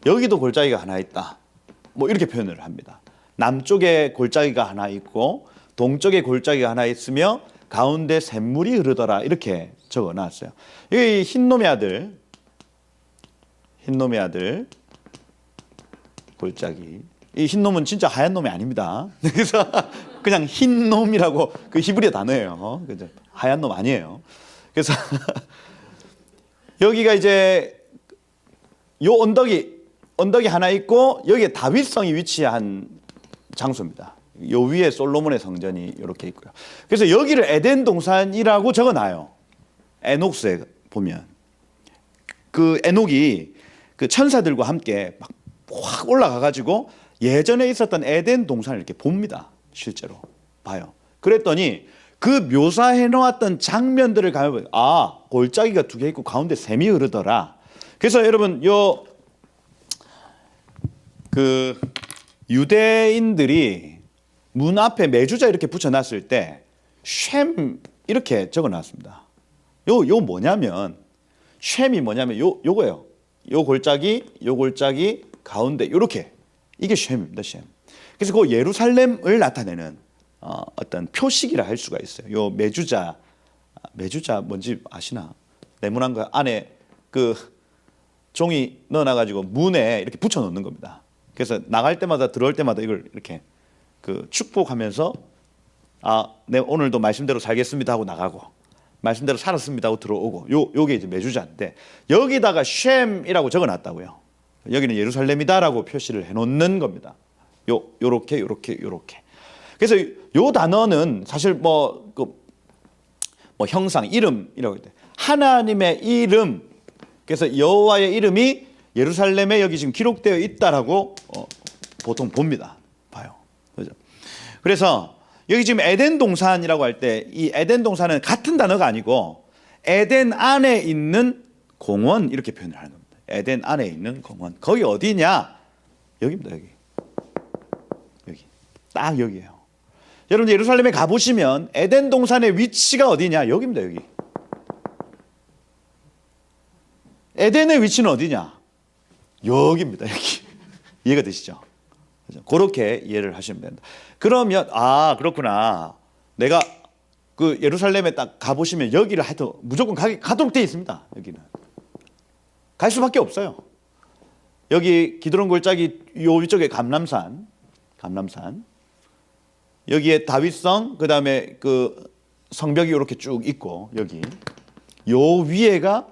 여기도 골짜기가 하나 있다. 뭐 이렇게 표현을 합니다. 남쪽에 골짜기가 하나 있고 동쪽에 골짜기가 하나 있으며 가운데 샘물이 흐르더라. 이렇게 적어 놨어요. 여기 흰놈의 아들 골짜기. 이 흰놈은 진짜 하얀 놈이 아닙니다. 그래서 그냥 흰놈이라고 그 히브리어 단어예요. 그죠? 하얀 놈 아니에요. 그래서 여기가 이제 요 언덕이 하나 있고 여기에 다윗성이 위치한 장소입니다. 요 위에 솔로몬의 성전이 이렇게 있고요. 그래서 여기를 에덴 동산이라고 적어놔요. 에녹스에 보면 그 에녹이 그 천사들과 함께 막 확 올라가가지고 예전에 있었던 에덴 동산을 이렇게 봅니다. 실제로 봐요. 그랬더니 그 묘사해 놓았던 장면들을 가면 골짜기가 두 개 있고 가운데 샘이 흐르더라. 그래서 여러분 그 유대인들이 문 앞에 매주자 이렇게 붙여놨을 때 쉔 이렇게 적어놨습니다. 요 뭐냐면 쉔이 뭐냐면 요거예요. 요 골짜기 가운데 요렇게 이게 쉔입니다. 쉔. 그래서 그 예루살렘을 나타내는 어떤 표식이라 할 수가 있어요. 요 매주자 뭔지 아시나? 네모난 거 안에 그 종이 넣어놔가지고 문에 이렇게 붙여놓는 겁니다. 그래서 나갈 때마다 들어올 때마다 이걸 이렇게 그 축복하면서 네 오늘도 말씀대로 살겠습니다 하고 나가고 말씀대로 살았습니다 하고 들어오고 요게 이제 매주자인데 여기다가 쉔이라고 적어놨다고요. 여기는 예루살렘이다라고 표시를 해놓는 겁니다. 요렇게. 그래서 요 단어는 사실 뭐 형상 이름이라고 해요. 하나님의 이름. 그래서 여호와의 이름이 예루살렘에 여기 지금 기록되어 있다라고 보통 봅니다. 봐요. 그죠? 그래서 여기 지금 에덴 동산이라고 할 때 이 에덴 동산은 같은 단어가 아니고 에덴 안에 있는 공원 이렇게 표현을 하는 겁니다. 에덴 안에 있는 공원. 거기 어디냐? 여기입니다. 여기. 딱 여기예요. 여러분 예루살렘에 가보시면 에덴 동산의 위치가 어디냐? 여기입니다. 여기. 에덴의 위치는 어디냐? 여기입니다. 여기. 이해가 되시죠? 그렇게 이해를 하시면 됩니다. 그러면 그렇구나. 내가 그 예루살렘에 딱 가보시면 여기를 하여튼 무조건 가도록 되어 있습니다. 여기는 갈 수밖에 없어요. 여기 기드론 골짜기 요 위쪽에 감람산, 여기에 다윗성, 그 다음에 그 성벽이 이렇게 쭉 있고, 여기 요 위에가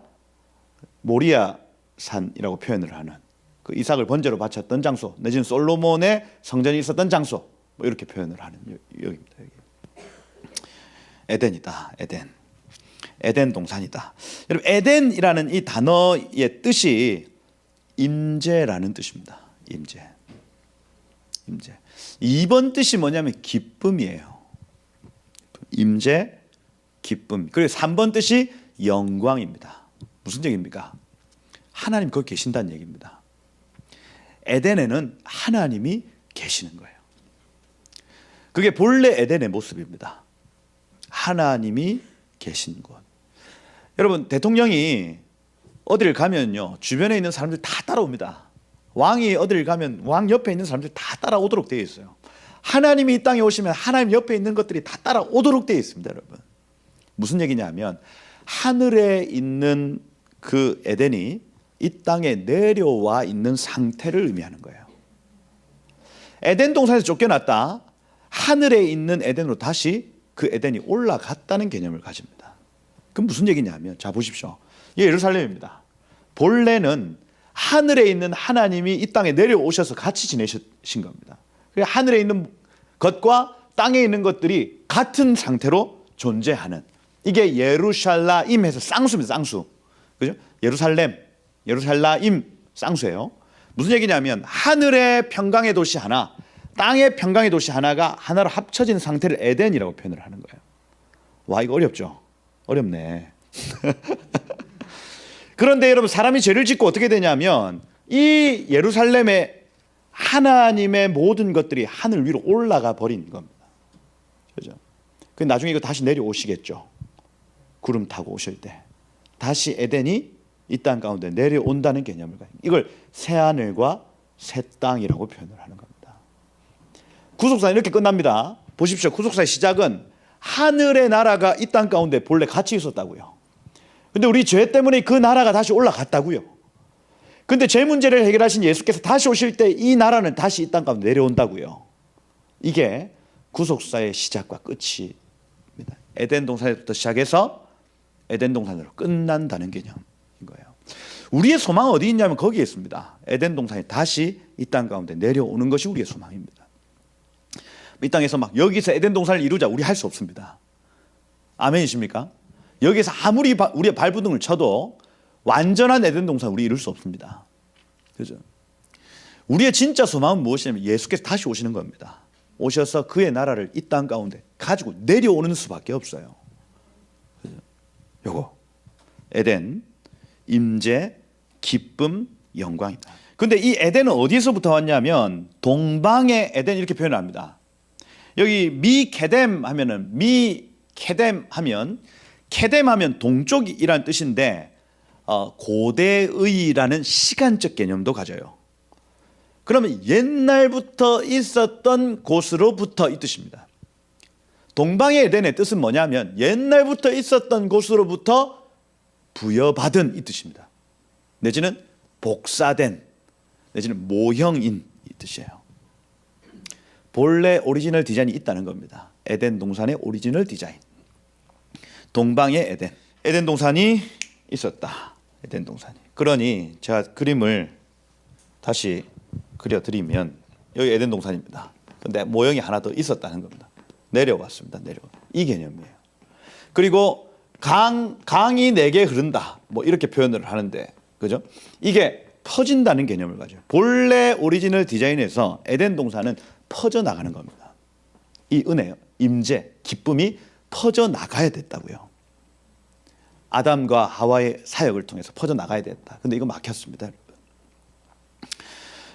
모리아 산이라고 표현을 하는, 그 이삭을 번제로 바쳤던 장소, 내지는 솔로몬의 성전이 있었던 장소, 뭐 이렇게 표현을 하는 여기입니다. 여기. 에덴이다. 에덴 동산이다. 여러분, 에덴이라는 이 단어의 뜻이 임재라는 뜻입니다. 임재. 2번 뜻이 뭐냐면 기쁨이에요. 임재, 기쁨. 그리고 3번 뜻이 영광입니다. 무슨 얘기입니까? 하나님 거기 계신다는 얘기입니다. 에덴에는 하나님이 계시는 거예요. 그게 본래 에덴의 모습입니다. 하나님이 계신 곳. 여러분, 대통령이 어디를 가면요, 주변에 있는 사람들 다 따라옵니다. 왕이 어디를 가면 왕 옆에 있는 사람들 다 따라오도록 되어 있어요. 하나님이 이 땅에 오시면 하나님 옆에 있는 것들이 다 따라오도록 되어 있습니다. 여러분, 무슨 얘기냐면 하늘에 있는 그 에덴이 이 땅에 내려와 있는 상태를 의미하는 거예요. 에덴 동산에서 쫓겨났다, 하늘에 있는 에덴으로 다시 그 에덴이 올라갔다는 개념을 가집니다. 그럼 무슨 얘기냐면, 자 보십시오. 이게 예루살렘입니다. 본래는 하늘에 있는 하나님이 이 땅에 내려오셔서 같이 지내신 겁니다. 하늘에 있는 것과 땅에 있는 것들이 같은 상태로 존재하는, 이게 예루샬라임에서 쌍수입니다. 쌍수. 그죠? 예루살라임 쌍수예요. 무슨 얘기냐면 하늘의 평강의 도시 하나, 땅의 평강의 도시 하나가 하나로 합쳐진 상태를 에덴이라고 표현을 하는 거예요. 와, 이거 어렵죠? 어렵네. 그런데 여러분, 사람이 죄를 짓고 어떻게 되냐면 이 예루살렘에 하나님의 모든 것들이 하늘 위로 올라가 버린 겁니다. 그죠? 그 나중에 이거 다시 내려오시겠죠. 구름 타고 오실 때 다시 에덴이 이 땅 가운데 내려온다는 개념을 가지고, 이걸 새 하늘과 새 땅이라고 표현을 하는 겁니다. 구속사는 이렇게 끝납니다. 보십시오. 구속사의 시작은 하늘의 나라가 이 땅 가운데 본래 같이 있었다고요. 근데 우리 죄 때문에 그 나라가 다시 올라갔다고요. 근데 죄 문제를 해결하신 예수께서 다시 오실 때 이 나라는 다시 이 땅 가운데 내려온다고요. 이게 구속사의 시작과 끝입니다. 에덴 동산에부터 시작해서 에덴 동산으로 끝난다는 개념인 거예요. 우리의 소망은 어디 있냐면 거기에 있습니다. 에덴 동산이 다시 이 땅 가운데 내려오는 것이 우리의 소망입니다. 이 땅에서 막 여기서 에덴 동산을 이루자, 우리 할 수 없습니다. 아멘이십니까? 여기서 아무리 우리의 발부둥을 쳐도 완전한 에덴 동산 우리 이룰 수 없습니다. 그죠? 우리의 진짜 소망은 무엇이냐면 예수께서 다시 오시는 겁니다. 오셔서 그의 나라를 이 땅 가운데 가지고 내려오는 수밖에 없어요. 그죠? 요거 에덴, 임재, 기쁨, 영광이다. 근데 이 에덴은 어디서부터 왔냐면 동방의 에덴 이렇게 표현을 합니다. 여기 미케뎀 하면 케뎀하면 동쪽이라는 뜻인데 고대의라는 시간적 개념도 가져요. 그러면 옛날부터 있었던 곳으로부터 이 뜻입니다. 동방의 에덴의 뜻은 뭐냐면 옛날부터 있었던 곳으로부터 부여받은 이 뜻입니다. 내지는 복사된, 내지는 모형인 이 뜻이에요. 본래 오리지널 디자인이 있다는 겁니다. 에덴 동산의 오리지널 디자인. 동방의 에덴 동산이 있었다. 에덴 동산이. 그러니 제가 그림을 다시 그려드리면 여기 에덴 동산입니다. 근데 모형이 하나 더 있었다는 겁니다. 내려왔습니다. 이 개념이에요. 그리고 강이 내게 흐른다, 뭐 이렇게 표현을 하는데, 그죠? 이게 퍼진다는 개념을 가져요. 본래 오리지널 디자인에서 에덴 동산은 퍼져 나가는 겁니다. 이 은혜, 임재, 기쁨이 퍼져 나가야 됐다고요. 아담과 하와의 사역을 통해서 퍼져 나가야 됐다. 근데 이거 막혔습니다, 여러분.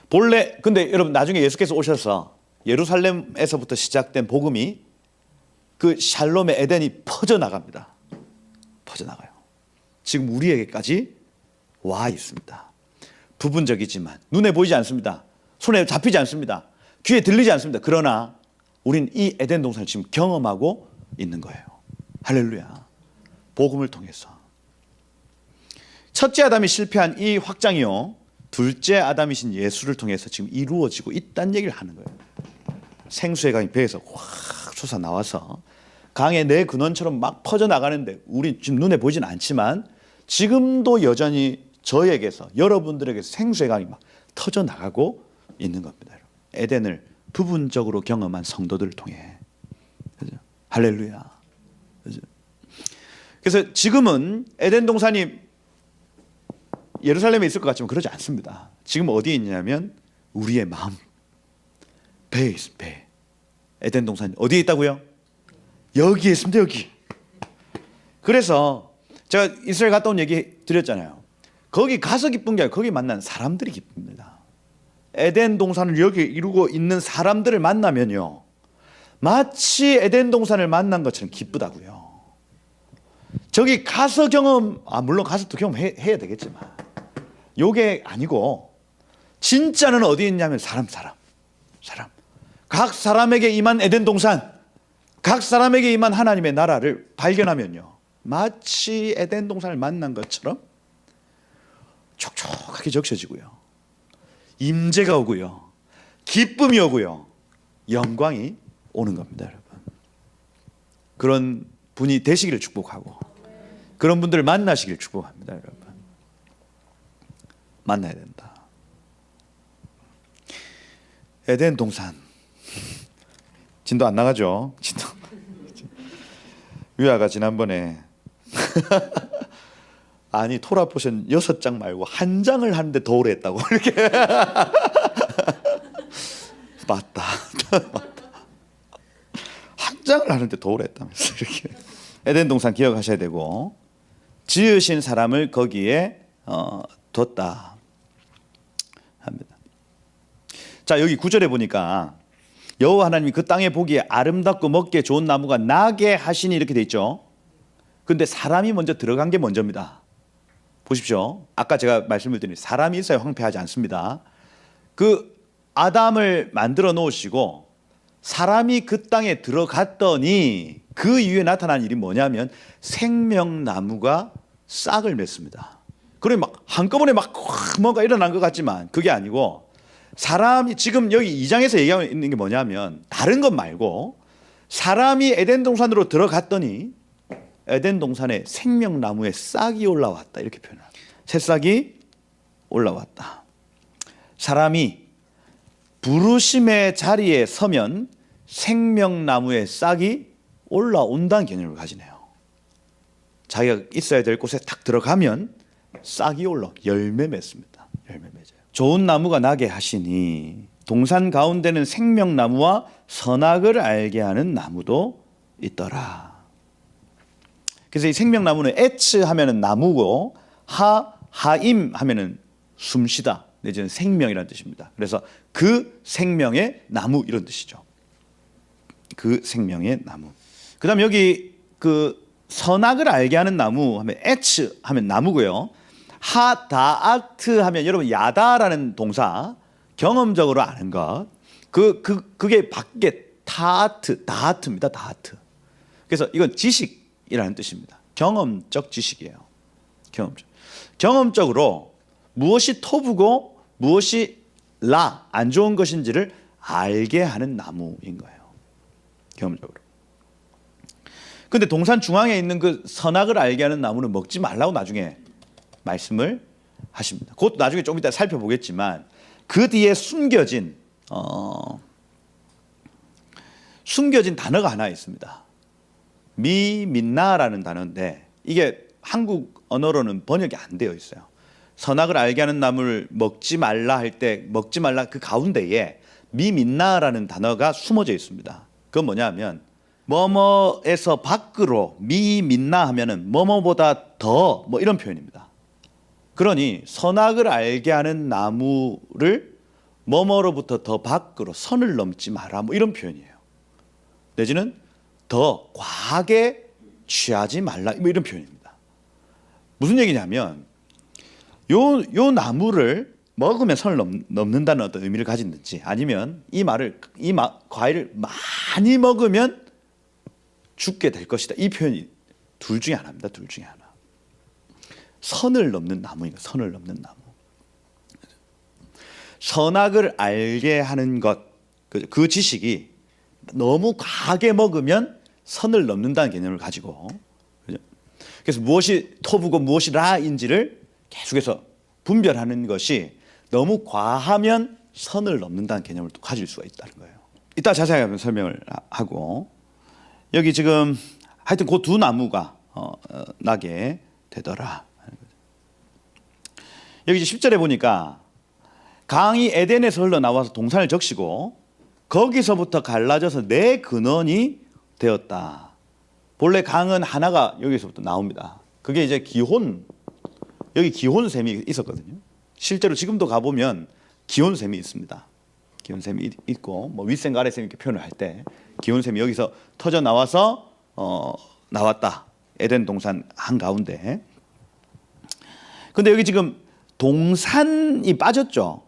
본래, 근데 여러분, 나중에 예수께서 오셔서 예루살렘에서부터 시작된 복음이 그 샬롬의 에덴이 퍼져 나갑니다. 퍼져 나가요. 지금 우리에게까지 와 있습니다. 부분적이지만 눈에 보이지 않습니다. 손에 잡히지 않습니다. 귀에 들리지 않습니다. 그러나 우린 이 에덴 동산을 지금 경험하고 있는 거예요. 할렐루야. 복음을 통해서. 첫째 아담이 실패한 이 확장이요, 둘째 아담이신 예수를 통해서 지금 이루어지고 있다는 얘기를 하는 거예요. 생수의 강이 배에서 확 솟아 나와서 강의 내 근원처럼 막 퍼져나가는데 우리 지금 눈에 보이진 않지만 지금도 여전히 저에게서 여러분들에게서 생수의 강이 막 터져나가고 있는 겁니다. 에덴을 부분적으로 경험한 성도들을 통해. 그죠? 할렐루야. 그죠? 그래서 지금은 에덴 동산이 예루살렘에 있을 것 같지만 그러지 않습니다. 지금 어디에 있냐면 우리의 마음, 배에 있습니다. 배. 에덴 동산이 어디에 있다고요? 여기에 있습니다. 여기. 그래서 제가 이스라엘 갔다 온 얘기 드렸잖아요. 거기 가서 기쁜 게 아니라 거기 만난 사람들이 기쁩니다. 에덴 동산을 여기 이루고 있는 사람들을 만나면요, 마치 에덴 동산을 만난 것처럼 기쁘다고요. 저기 가서 물론 가서 또 경험해야 되겠지만 요게 아니고 진짜는 어디 있냐면 사람. 각 사람에게 임한 에덴 동산, 각 사람에게 임한 하나님의 나라를 발견하면요, 마치 에덴 동산을 만난 것처럼 촉촉하게 적셔지고요, 임재가 오고요, 기쁨이 오고요, 영광이 오는 겁니다. 여러분, 그런 분이 되시기를 축복하고 그런 분들을 만나시기를 축복합니다. 여러분, 만나야 된다. 에덴 동산 진도 안 나가죠. 진도. 유아가 지난번에 아니 토라 포션 6장 말고 1장을 하는데 더 오래 했다고 이렇게. 맞다. 1장을 하는데 더 오래 했다면서 이렇게. 에덴 동산 기억하셔야 되고, 지으신 사람을 거기에 뒀다 합니다. 자, 여기 9절에 보니까 여호와 하나님이 그 땅에 보기에 아름답고 먹기에 좋은 나무가 나게 하시니 이렇게 돼 있죠. 근데 사람이 먼저 들어간 게 먼저입니다. 보십시오. 아까 제가 말씀을 드린 사람이 있어야 황폐하지 않습니다. 그 아담을 만들어 놓으시고 사람이 그 땅에 들어갔더니 그 이후에 나타난 일이 뭐냐면 생명나무가 싹을 맺습니다. 그러니 막 한꺼번에 막 뭔가 일어난 것 같지만 그게 아니고, 사람이 지금 여기 2장에서 얘기하고 있는 게 뭐냐면 다른 것 말고 사람이 에덴 동산으로 들어갔더니 에덴 동산에 생명나무에 싹이 올라왔다 이렇게 표현합니다. 새싹이 올라왔다. 사람이 부르심의 자리에 서면 생명나무의 싹이 올라온다는 개념을 가지네요. 자기가 있어야 될 곳에 탁 들어가면 싹이 열매 맺습니다. 열매 맺어요. 좋은 나무가 나게 하시니 동산 가운데는 생명나무와 선악을 알게 하는 나무도 있더라. 그래서 이 생명나무는 에츠 하면은 나무고 하임 하면은 숨쉬다 내지는 생명이라는 뜻입니다. 그래서 그 생명의 나무 이런 뜻이죠. 그 생명의 나무. 그다음 여기 그 선악을 알게 하는 나무 하면 에츠 하면 나무고요. 하다아트 하면 여러분 야다라는 동사 경험적으로 아는 것. 그게 밖에 다아트입니다. 다아트. 그래서 이건 지식이라는 뜻입니다. 경험적 지식이에요. 경험적으로 무엇이 토부고 무엇이 안 좋은 것인지를 알게 하는 나무인 거예요. 경험적으로. 근데 동산 중앙에 있는 그 선악을 알게 하는 나무는 먹지 말라고 나중에 말씀을 하십니다. 그것도 나중에 좀 이따 살펴보겠지만 그 뒤에 숨겨진 단어가 하나 있습니다. 미민나라는 단어인데 이게 한국 언어로는 번역이 안 되어 있어요. 선악을 알게 하는 나무를 먹지 말라 할 때 먹지 말라 그 가운데에 미민나라는 단어가 숨어져 있습니다. 그건 뭐냐면 뭐뭐에서 밖으로 미민나 하면은 뭐뭐보다 더 뭐 이런 표현입니다. 그러니 선악을 알게 하는 나무를 뭐뭐로부터 더 밖으로 선을 넘지 마라 뭐 이런 표현이에요. 내지는 더 과하게 취하지 말라 뭐 이런 표현입니다. 무슨 얘기냐면 요 나무를 먹으면 선을 넘는다는 어떤 의미를 가진든지, 아니면 이 과일을 많이 먹으면 죽게 될 것이다. 이 표현이 둘 중에 하나입니다. 둘 중에 하나. 선을 넘는 나무인가, 선을 넘는 나무. 선악을 알게 하는 것, 그 지식이 너무 과하게 먹으면 선을 넘는다는 개념을 가지고, 그죠? 그래서 무엇이 토부고 무엇이 라인지를 계속해서 분별하는 것이 너무 과하면 선을 넘는다는 개념을 또 가질 수가 있다는 거예요. 이따 자세하게 한번 설명을 하고, 여기 지금 하여튼 그 두 나무가 나게 되더라. 여기 10절에 보니까 강이 에덴에서 흘러나와서 동산을 적시고 거기서부터 갈라져서 네 근원이 되었다. 본래 강은 하나가 여기서부터 나옵니다. 그게 이제 기혼, 여기 기혼샘이 있었거든요. 실제로 지금도 가보면 기혼샘이 있습니다. 기혼샘이 있고, 뭐 윗샘과 아랫샘 이렇게 표현을 할 때 기혼샘이 여기서 터져 나와서 나왔다. 에덴 동산 한가운데. 근데 여기 지금 동산이 빠졌죠.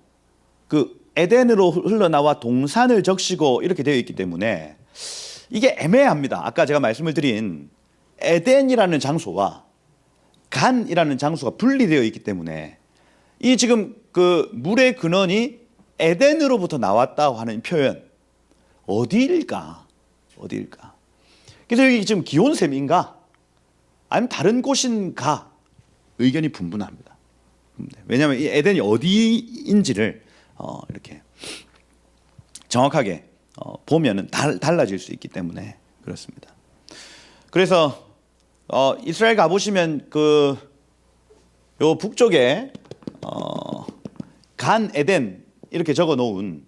그 에덴으로 흘러나와 동산을 적시고 이렇게 되어 있기 때문에 이게 애매합니다. 아까 제가 말씀을 드린 에덴이라는 장소와 간이라는 장소가 분리되어 있기 때문에 이 지금 그 물의 근원이 에덴으로부터 나왔다고 하는 표현 어디일까? 그래서 여기 지금 기온샘인가? 아니면 다른 곳인가? 의견이 분분합니다. 왜냐하면 이 에덴이 어디인지를 이렇게 정확하게 보면은 달라질 수 있기 때문에 그렇습니다. 그래서 이스라엘 가보시면 요 북쪽에 간 에덴 이렇게 적어놓은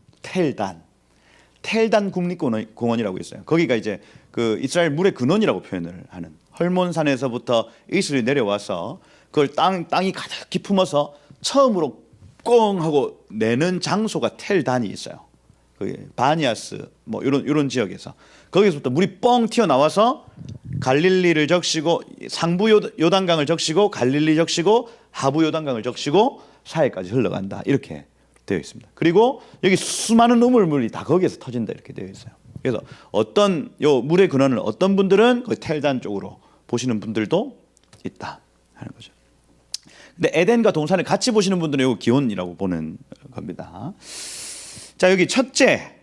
텔단 국립공원이라고 있어요. 거기가 이제 그 이스라엘 물의 근원이라고 표현을 하는, 헐몬산에서부터 이스라엘이 내려와서 그걸 땅이 가득히 품어서 처음으로 꽁 하고 내는 장소가 텔단이 있어요. 바니아스 뭐 이런 지역에서 거기서부터 물이 뻥 튀어나와서 갈릴리를 적시고 상부 요단강을 적시고 갈릴리 적시고 하부 요단강을 적시고 사해까지 흘러간다, 이렇게 되어 있습니다. 그리고 여기 수많은 우물물이 다 거기에서 터진다, 이렇게 되어 있어요. 그래서 어떤 요 물의 근원을 어떤 분들은 거기 텔단 쪽으로 보시는 분들도 있다 하는 거죠. 근데 에덴과 동산을 같이 보시는 분들은 요 기온이라고 보는 겁니다. 자, 여기 첫째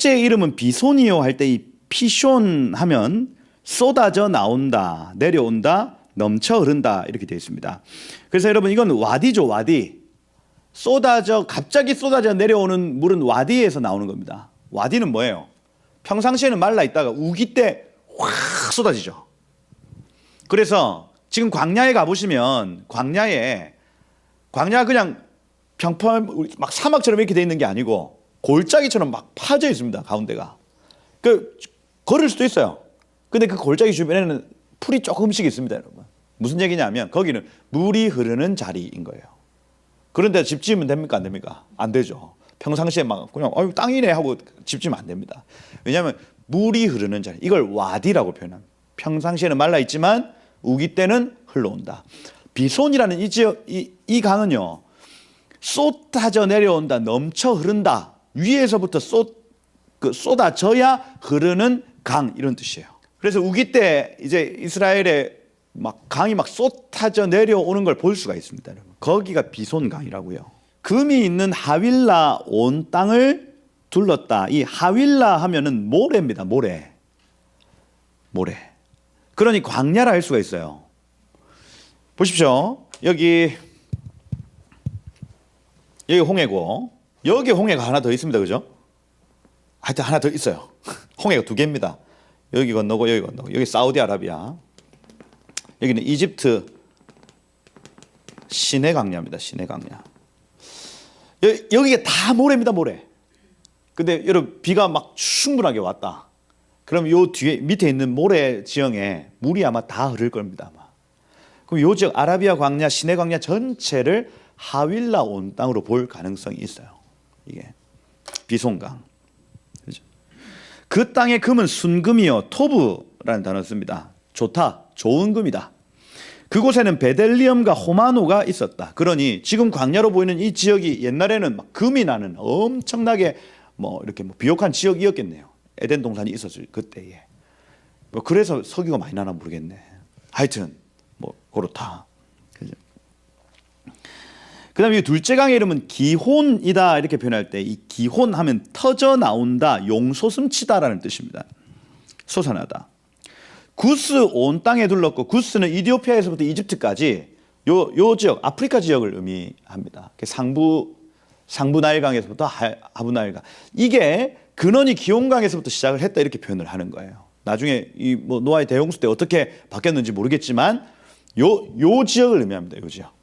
이름은 비손이요 할 때 이 피숀 하면 쏟아져 나온다, 내려온다, 넘쳐 흐른다, 이렇게 되어 있습니다. 그래서 여러분 이건 와디죠, 와디. 갑자기 쏟아져 내려오는 물은 와디에서 나오는 겁니다. 와디는 뭐예요? 평상시에는 말라 있다가 우기 때 확 쏟아지죠. 그래서 지금 광야에 가보시면 광야 그냥 평평 막 사막처럼 이렇게 돼 있는 게 아니고 골짜기처럼 막 파져 있습니다. 가운데가. 걸을 수도 있어요. 근데 그 골짜기 주변에는 풀이 조금씩 있습니다, 여러분. 무슨 얘기냐면 거기는 물이 흐르는 자리인 거예요. 그런데 집 지으면 됩니까? 안 됩니까? 안 되죠. 평상시에 막 그냥 땅이네 하고 집 지으면 안 됩니다. 왜냐하면 물이 흐르는 자리, 이걸 와디라고 표현합니다. 평상시에는 말라 있지만 우기 때는 흘러온다. 비손이라는 이 지역, 이 강은요, 쏟아져 내려온다, 넘쳐 흐른다, 위에서부터 쏟아져야 흐르는 강, 이런 뜻이에요. 그래서 우기 때 이제 이스라엘에 막 강이 막 쏟아져 내려오는 걸 볼 수가 있습니다, 여러분. 거기가 비손강이라고요. 금이 있는 하윌라 온 땅을 둘렀다. 이 하윌라 하면은 모래입니다, 모래. 그러니 광야라 할 수가 있어요. 보십시오. 여기 홍해고, 여기 홍해가 하나 더 있습니다, 그죠? 하여튼 하나 더 있어요. 홍해가 두 개입니다. 여기 건너고 여기 건너고. 여기 사우디아라비아, 여기는 이집트 시내 강야입니다. 시내 강야. 여기가 다 모래입니다, 모래. 근데 여러분 비가 막 충분하게 왔다. 그럼 요 뒤에 밑에 있는 모래 지형에 물이 아마 다 흐를 겁니다, 아마. 그럼 요 지역 아라비아 광야, 시내 광야 전체를 하윌라 온 땅으로 볼 가능성이 있어요. 이게 비손강. 그렇죠? 그 땅의 금은 순금이요, 토브라는 단어 씁니다. 좋다, 좋은 금이다. 그곳에는 베델리엄과 호마노가 있었다. 그러니 지금 광야로 보이는 이 지역이 옛날에는 막 금이 나는 엄청나게 이렇게 비옥한 지역이었겠네요. 에덴 동산이 있었을 그때에. 그래서 석유가 많이 나나 모르겠네. 하여튼 그렇다. 그죠? 그다음에 이 둘째 강의 이름은 기혼이다 이렇게 표현할 때 이 기혼하면 터져 나온다, 용솟음치다라는 뜻입니다. 솟아나다. 구스 온 땅에 둘렀고, 구스는 이디오피아에서부터 이집트까지 요 지역, 아프리카 지역을 의미합니다. 상부 나일강에서부터 하부 나일강. 이게 근원이 기온강에서부터 시작을 했다 이렇게 표현을 하는 거예요. 나중에 이 뭐 노아의 대홍수 때 어떻게 바뀌었는지 모르겠지만 요 지역을 의미합니다. 요 지역.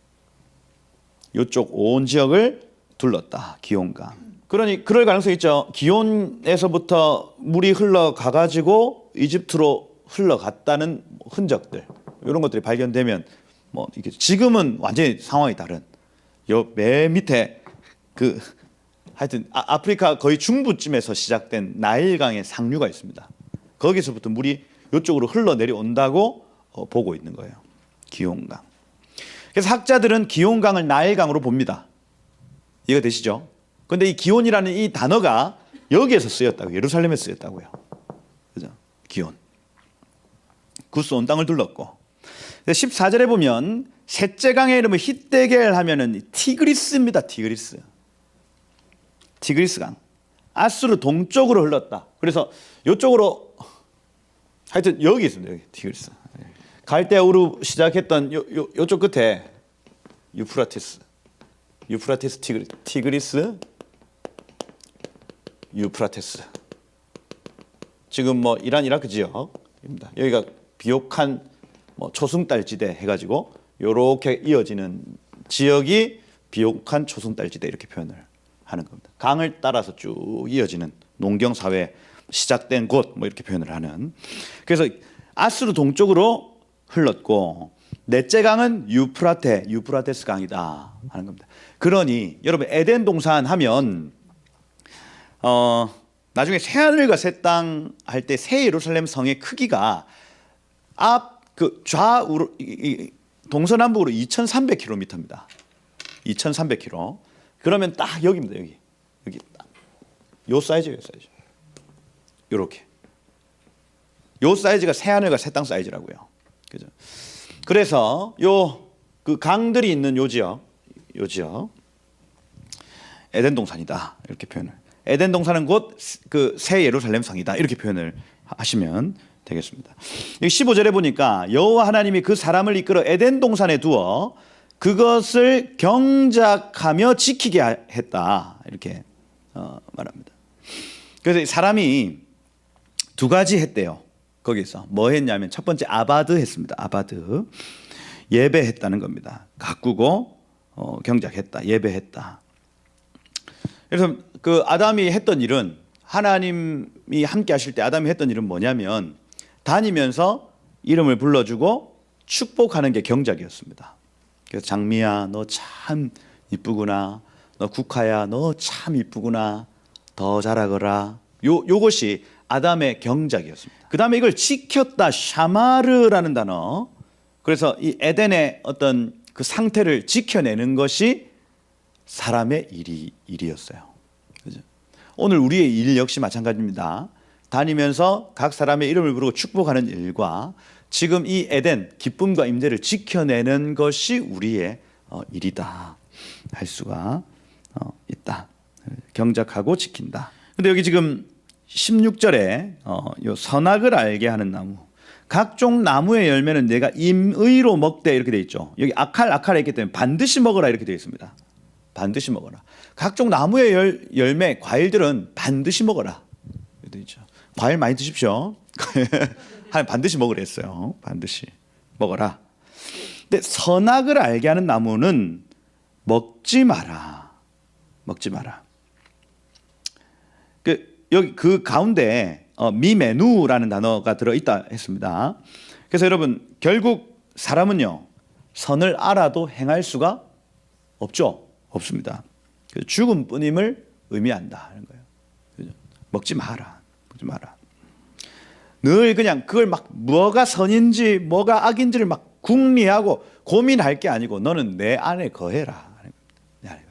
요쪽 온 지역을 둘렀다. 기온강. 그러니 그럴 가능성이 있죠. 기온에서부터 물이 흘러가 가지고 이집트로 흘러갔다는 흔적들. 이런 것들이 발견되면 뭐 이게 지금은 완전히 상황이 다른 요 맨 밑에 그 하여튼 아프리카 거의 중부쯤에서 시작된 나일강의 상류가 있습니다. 거기서부터 물이 이쪽으로 흘러내려온다고 보고 있는 거예요. 기온강. 그래서 학자들은 기온강을 나일강으로 봅니다. 이해가 되시죠? 그런데 이 기온이라는 이 단어가 여기에서 쓰였다고, 예루살렘에서 쓰였다고요. 그죠? 기온. 구스 온 땅을 둘렀고. 14절에 보면 셋째 강의 이름을 히데겔 하면은 티그리스입니다. 티그리스강. 아수르 동쪽으로 흘렀다. 그래서 이쪽으로 하여튼 여기 있습니다. 여기 티그리스. 갈대아우르 시작했던 요쪽 끝에 유프라티스 티그리스 유프라테스. 지금 뭐 이란 이라크 지역입니다. 여기가 비옥한 뭐 초승달지대 해가지고 요렇게 이어지는 지역이 비옥한 초승달지대 이렇게 표현을 하는 겁니다. 강을 따라서 쭉 이어지는 농경 사회 시작된 곳 뭐 이렇게 표현을 하는. 그래서 아수르 동쪽으로 흘렀고, 넷째 강은 유프라테스 강이다 하는 겁니다. 그러니 여러분 에덴 동산 하면 나중에 새하늘과 새 땅 할 때 새 예루살렘 성의 크기가 좌우로 동서남북으로 2,300km입니다. 2,300km. 그러면 딱 여기입니다. 여기 딱. 요 사이즈예요, 사이즈. 요렇게. 요 사이즈가 새하늘과 새 땅 사이즈라고요. 그죠? 그래서 그 강들이 있는 요 지역 에덴 동산이다 이렇게 표현을. 에덴 동산은 곧 그 새 예루살렘 성이다 이렇게 표현을 하시면 되겠습니다. 여기 15절에 보니까 여호와 하나님이 그 사람을 이끌어 에덴 동산에 두어 그것을 경작하며 지키게 했다 이렇게 말합니다. 그래서 사람이 두 가지 했대요. 거기서 뭐 했냐면 첫 번째 아바드 했습니다. 아바드. 예배했다는 겁니다. 가꾸고 경작했다. 예배했다. 그래서 그 아담이 했던 일은, 하나님이 함께 하실 때 아담이 했던 일은 뭐냐면 다니면서 이름을 불러주고 축복하는 게 경작이었습니다. 그래서 장미야 너 참 이쁘구나, 너 국화야 너 참 이쁘구나, 더 자라거라. 요것이 아담의 경작이었습니다. 그 다음에 이걸 지켰다, 샤마르라는 단어. 그래서 이 에덴의 어떤 그 상태를 지켜내는 것이 사람의 일이었어요. 그죠? 오늘 우리의 일 역시 마찬가지입니다. 다니면서 각 사람의 이름을 부르고 축복하는 일과 지금 이 에덴 기쁨과 임재를 지켜내는 것이 우리의 일이다 할 수가 있다. 경작하고 지킨다. 근데 여기 지금 16절에 요 선악을 알게 하는 나무, 각종 나무의 열매는 내가 임의로 먹되 이렇게 되어 있죠. 여기 아칼에 있기 때문에 반드시 먹어라 이렇게 되어 있습니다. 반드시 먹어라. 각종 나무의 열매, 과일들은 반드시 먹어라. 이렇게 되어 있죠. 과일 많이 드십시오. 반드시 먹으라 했어요. 반드시 먹어라. 근데 선악을 알게 하는 나무는 먹지 마라. 먹지 마라. 여기 그 가운데 미메누라는 단어가 들어있다 했습니다. 그래서 여러분 결국 사람은요 선을 알아도 행할 수가 없죠. 없습니다. 죽음뿐임을 의미한다 하는 거예요. 그죠? 먹지 마라. 먹지 마라. 늘 그냥 그걸 막 뭐가 선인지 뭐가 악인지를 막 궁리하고 고민할 게 아니고 너는 내 안에 거해라. 내 안에.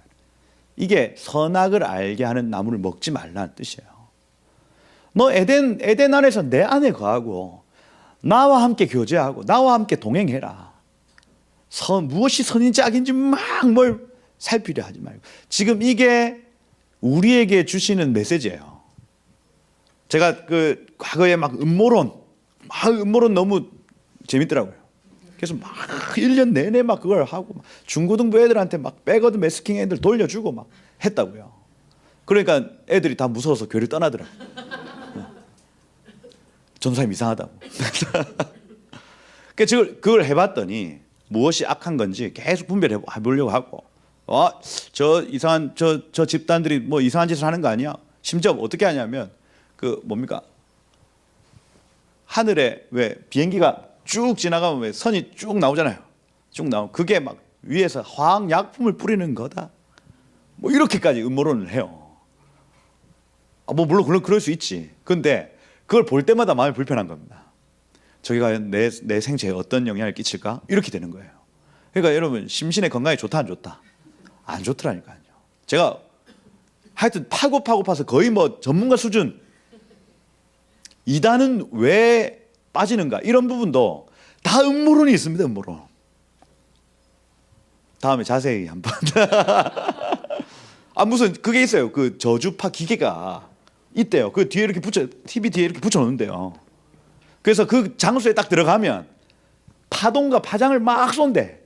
이게 선악을 알게 하는 나무를 먹지 말라는 뜻이에요. 너 에덴 안에서 내 안에 거하고 나와 함께 교제하고 나와 함께 동행해라. 무엇이 선인지 악인지 막 뭘 살피려 하지 말고. 지금 이게 우리에게 주시는 메시지예요. 제가 그 과거에 막 음모론 너무 재밌더라고요. 그래서 막 1년 내내 막 그걸 하고 막 중고등부 애들한테 막 백워드 매스킹 애들 돌려주고 막 했다고요. 그러니까 애들이 다 무서워서 교회를 떠나더라고요. 전도사님 이상하다고. 그걸 해봤더니 무엇이 악한 건지 계속 분별해 보려고 하고, 저 이상한 저 집단들이 뭐 이상한 짓을 하는 거 아니야? 심지어 어떻게 하냐면 그 뭡니까? 하늘에 왜 비행기가 쭉 지나가면 왜 선이 쭉 나오잖아요. 쭉 나오면 그게 막 위에서 화학 약품을 뿌리는 거다. 뭐 이렇게까지 음모론을 해요. 뭐 물론 그럴 수 있지. 근데 그걸 볼 때마다 마음이 불편한 겁니다. 저게 과연 내 생체에 어떤 영향을 끼칠까? 이렇게 되는 거예요. 그러니까 여러분, 심신의 건강에 좋다 안 좋다? 안 좋더라니까요. 제가 하여튼 파고 파서 거의 뭐 전문가 수준, 이단은 왜 빠지는가 이런 부분도 다 음모론이 있습니다. 음모론. 다음에 자세히 한번. 무슨 그게 있어요. 그 저주파 기계가 있대요. 그 뒤에 이렇게 TV 뒤에 이렇게 붙여놓는데요. 그래서 그 장소에 딱 들어가면 파동과 파장을 막 쏜대.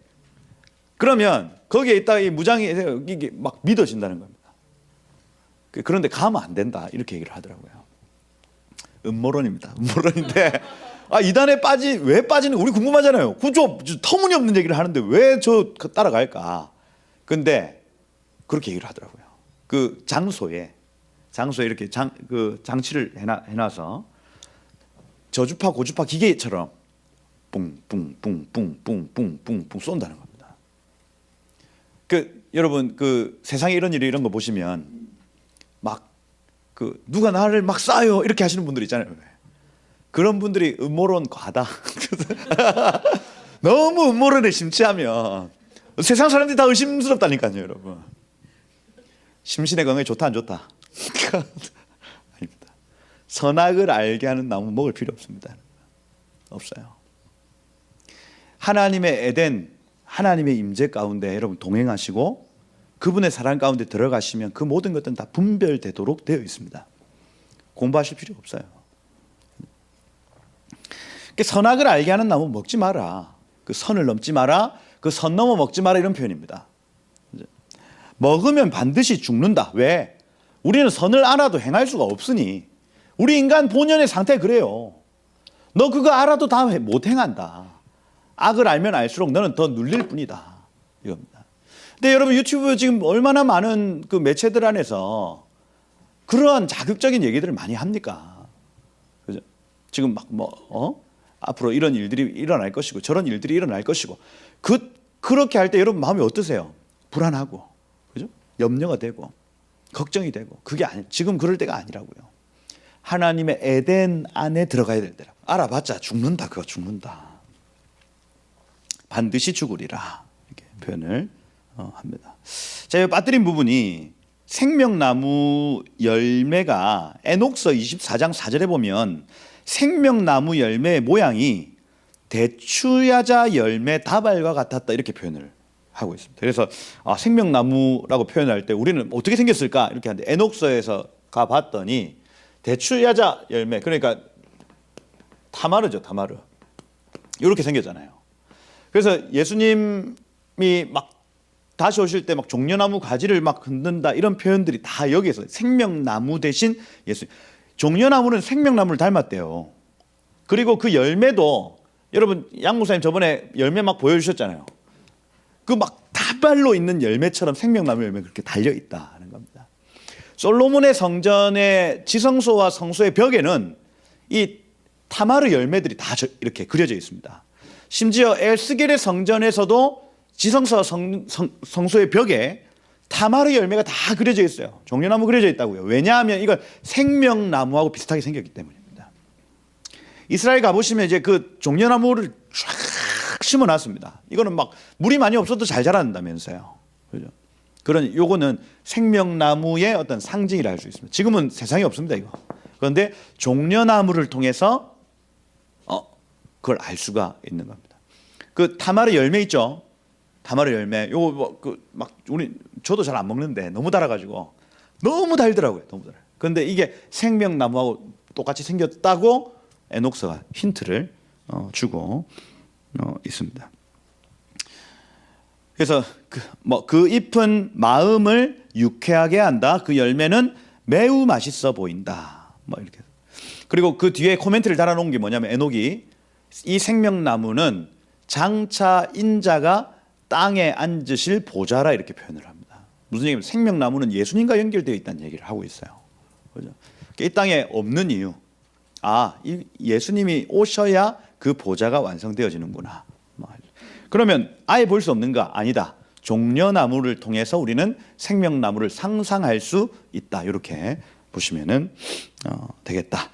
그러면 거기에 있다가 이 무장이 이게 막 믿어진다는 겁니다. 그런데 가면 안 된다 이렇게 얘기를 하더라고요. 음모론입니다. 음모론인데 이단에 왜 빠지는 우리 궁금하잖아요. 그저 터무니없는 얘기를 하는데 왜 저 따라갈까? 근데 그렇게 얘기를 하더라고요. 그 장소에 이렇게 그 장치를 해놔서 저주파 고주파 기계처럼 뿡뿡뿡뿡뿡뿡뿡 쏜다는 겁니다. 여러분 그 세상에 이런 거 보시면 막 누가 나를 막 쏴요 이렇게 하시는 분들 있잖아요. 그런 분들이 음모론 과다. 너무 음모론에 심취하면 세상 사람들이 다 의심스럽다니까요, 여러분. 심신의 건강에 좋다 안 좋다? 아닙니다. 선악을 알게 하는 나무 먹을 필요 없습니다. 없어요. 하나님의 에덴, 하나님의 임재 가운데 여러분 동행하시고 그분의 사랑 가운데 들어가시면 그 모든 것들은 다 분별되도록 되어 있습니다. 공부하실 필요 없어요. 선악을 알게 하는 나무 먹지 마라. 그 선을 넘지 마라. 그 선 넘어 먹지 마라 이런 표현입니다. 먹으면 반드시 죽는다. 왜? 우리는 선을 알아도 행할 수가 없으니. 우리 인간 본연의 상태 그래요. 너 그거 알아도 다 못 행한다. 악을 알면 알수록 너는 더 눌릴 뿐이다. 이겁니다. 근데 여러분 유튜브 지금 얼마나 많은 그 매체들 안에서 그러한 자극적인 얘기들을 많이 합니까? 그죠? 지금 막 앞으로 이런 일들이 일어날 것이고 저런 일들이 일어날 것이고 그렇게 할 때 여러분 마음이 어떠세요? 불안하고, 그죠? 염려가 되고 걱정이 되고 그게 지금 그럴 때가 아니라고요. 하나님의 에덴 안에 들어가야 될 때라. 알아봤자 죽는다. 그거 죽는다. 반드시 죽으리라 이렇게 표현을 합니다. 자, 이 빠뜨린 부분이 생명나무 열매가 에녹서 24장 4절에 보면 생명나무 열매의 모양이 대추야자 열매 다발과 같았다 이렇게 표현을 하고 있습니다. 그래서 생명나무라고 표현할 때 우리는 어떻게 생겼을까 이렇게 하는데 에녹서에서 가봤더니 대추야자 열매, 그러니까 타마르죠. 타마르 이렇게 생겼잖아요. 그래서 예수님이 막 다시 오실 때 막 종려나무 가지를 막 흔든다 이런 표현들이 다 여기에서 생명나무 대신 예수님. 종려나무는 생명나무를 닮았대요. 그리고 그 열매도 여러분 양 목사님 저번에 열매 막 보여주셨잖아요. 그 막 다발로 있는 열매처럼 생명나무 열매가 그렇게 달려 있다는 겁니다. 솔로몬의 성전의 지성소와 성소의 벽에는 이 타마르 열매들이 다 이렇게 그려져 있습니다. 심지어 에스겔의 성전에서도 지성소와 성소의 벽에 타마르 열매가 다 그려져 있어요. 종려나무 그려져 있다고요. 왜냐하면 이건 생명나무하고 비슷하게 생겼기 때문입니다. 이스라엘 가보시면 이제 그 종려나무를 쫙 심어놨습니다. 이거는 막 물이 많이 없어도 잘 자란다면서요. 그죠? 요거는 생명나무의 어떤 상징이라 할 수 있습니다. 지금은 세상에 없습니다, 이거. 그런데 종려나무를 통해서 그걸 알 수가 있는 겁니다. 그 타마르 열매 있죠? 다마르 열매 요거 막 우리 저도 잘 안 먹는데 너무 달아가지고 너무 달더라고요. 너무 달아요. 그런데 이게 생명나무하고 똑같이 생겼다고 에녹스가 힌트를 주고 있습니다. 그래서 그 잎은 마음을 유쾌하게 한다. 그 열매는 매우 맛있어 보인다. 뭐 이렇게. 그리고 그 뒤에 코멘트를 달아놓은 게 뭐냐면 에녹이 이 생명나무는 장차 인자가 땅에 앉으실 보좌라 이렇게 표현을 합니다. 무슨 얘기냐면 생명나무는 예수님과 연결되어 있다는 얘기를 하고 있어요. 그죠? 이 땅에 없는 이유. 이 예수님이 오셔야 그 보좌가 완성되어지는구나. 그러면 아예 볼 수 없는가? 아니다. 종려나무를 통해서 우리는 생명나무를 상상할 수 있다. 이렇게 보시면은 되겠다.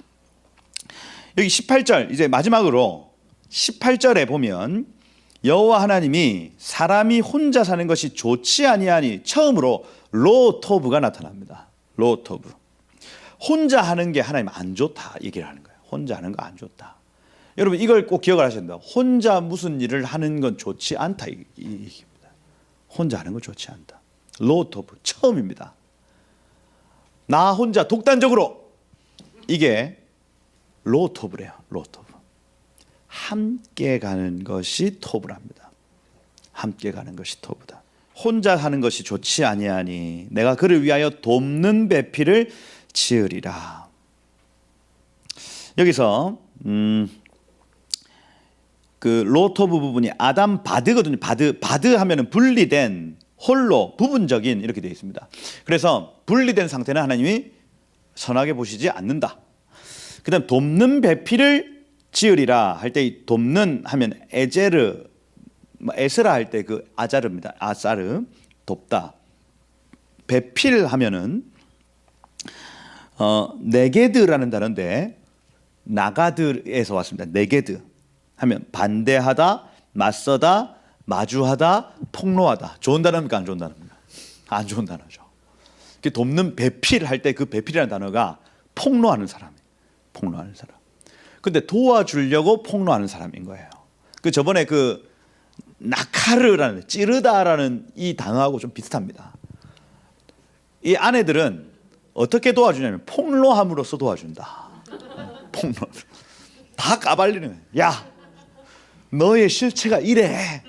여기 18절 이제 마지막으로 18절에 보면 여호와 하나님이 사람이 혼자 사는 것이 좋지 아니하니 처음으로 로토브가 나타납니다. 로토브. 혼자 하는 게 하나님 안 좋다 얘기를 하는 거예요. 혼자 하는 거 안 좋다. 여러분 이걸 꼭 기억을 하셔야 된다. 혼자 무슨 일을 하는 건 좋지 않다 이 얘기입니다. 혼자 하는 건 좋지 않다. 로토브 처음입니다. 나 혼자 독단적으로 이게 로토브래요. 로토브. 함께 가는 것이 토브랍니다. 함께 가는 것이 토브다. 혼자 하는 것이 좋지 아니하니 내가 그를 위하여 돕는 배필을 지으리라. 여기서 그 로토브 부분이 아담 바드거든요. 바드 하면은 분리된 홀로 부분적인 이렇게 되어 있습니다. 그래서 분리된 상태는 하나님이 선하게 보시지 않는다. 그다음 돕는 배필을 지으리라 할 때 이 돕는 하면 에제르 에스라 할 때 그 아자르입니다. 아사르 돕다. 배필 하면은 네게드라는 단어인데 나가드에서 왔습니다. 네게드 하면 반대하다, 맞서다, 마주하다, 폭로하다. 좋은 단어입니까? 안 좋은 단어입니까? 안 좋은 단어죠. 돕는 배필 할 때 그 배필이라는 단어가 폭로하는 사람이에요. 폭로하는 사람. 근데 도와주려고 폭로하는 사람인 거예요. 그 저번에 그 나카르라는 찌르다라는 이 단어하고 좀 비슷합니다. 이 아내들은 어떻게 도와주냐면 폭로함으로써 도와준다. 폭로. 다 까발리는 거예요. 야, 너의 실체가 이래.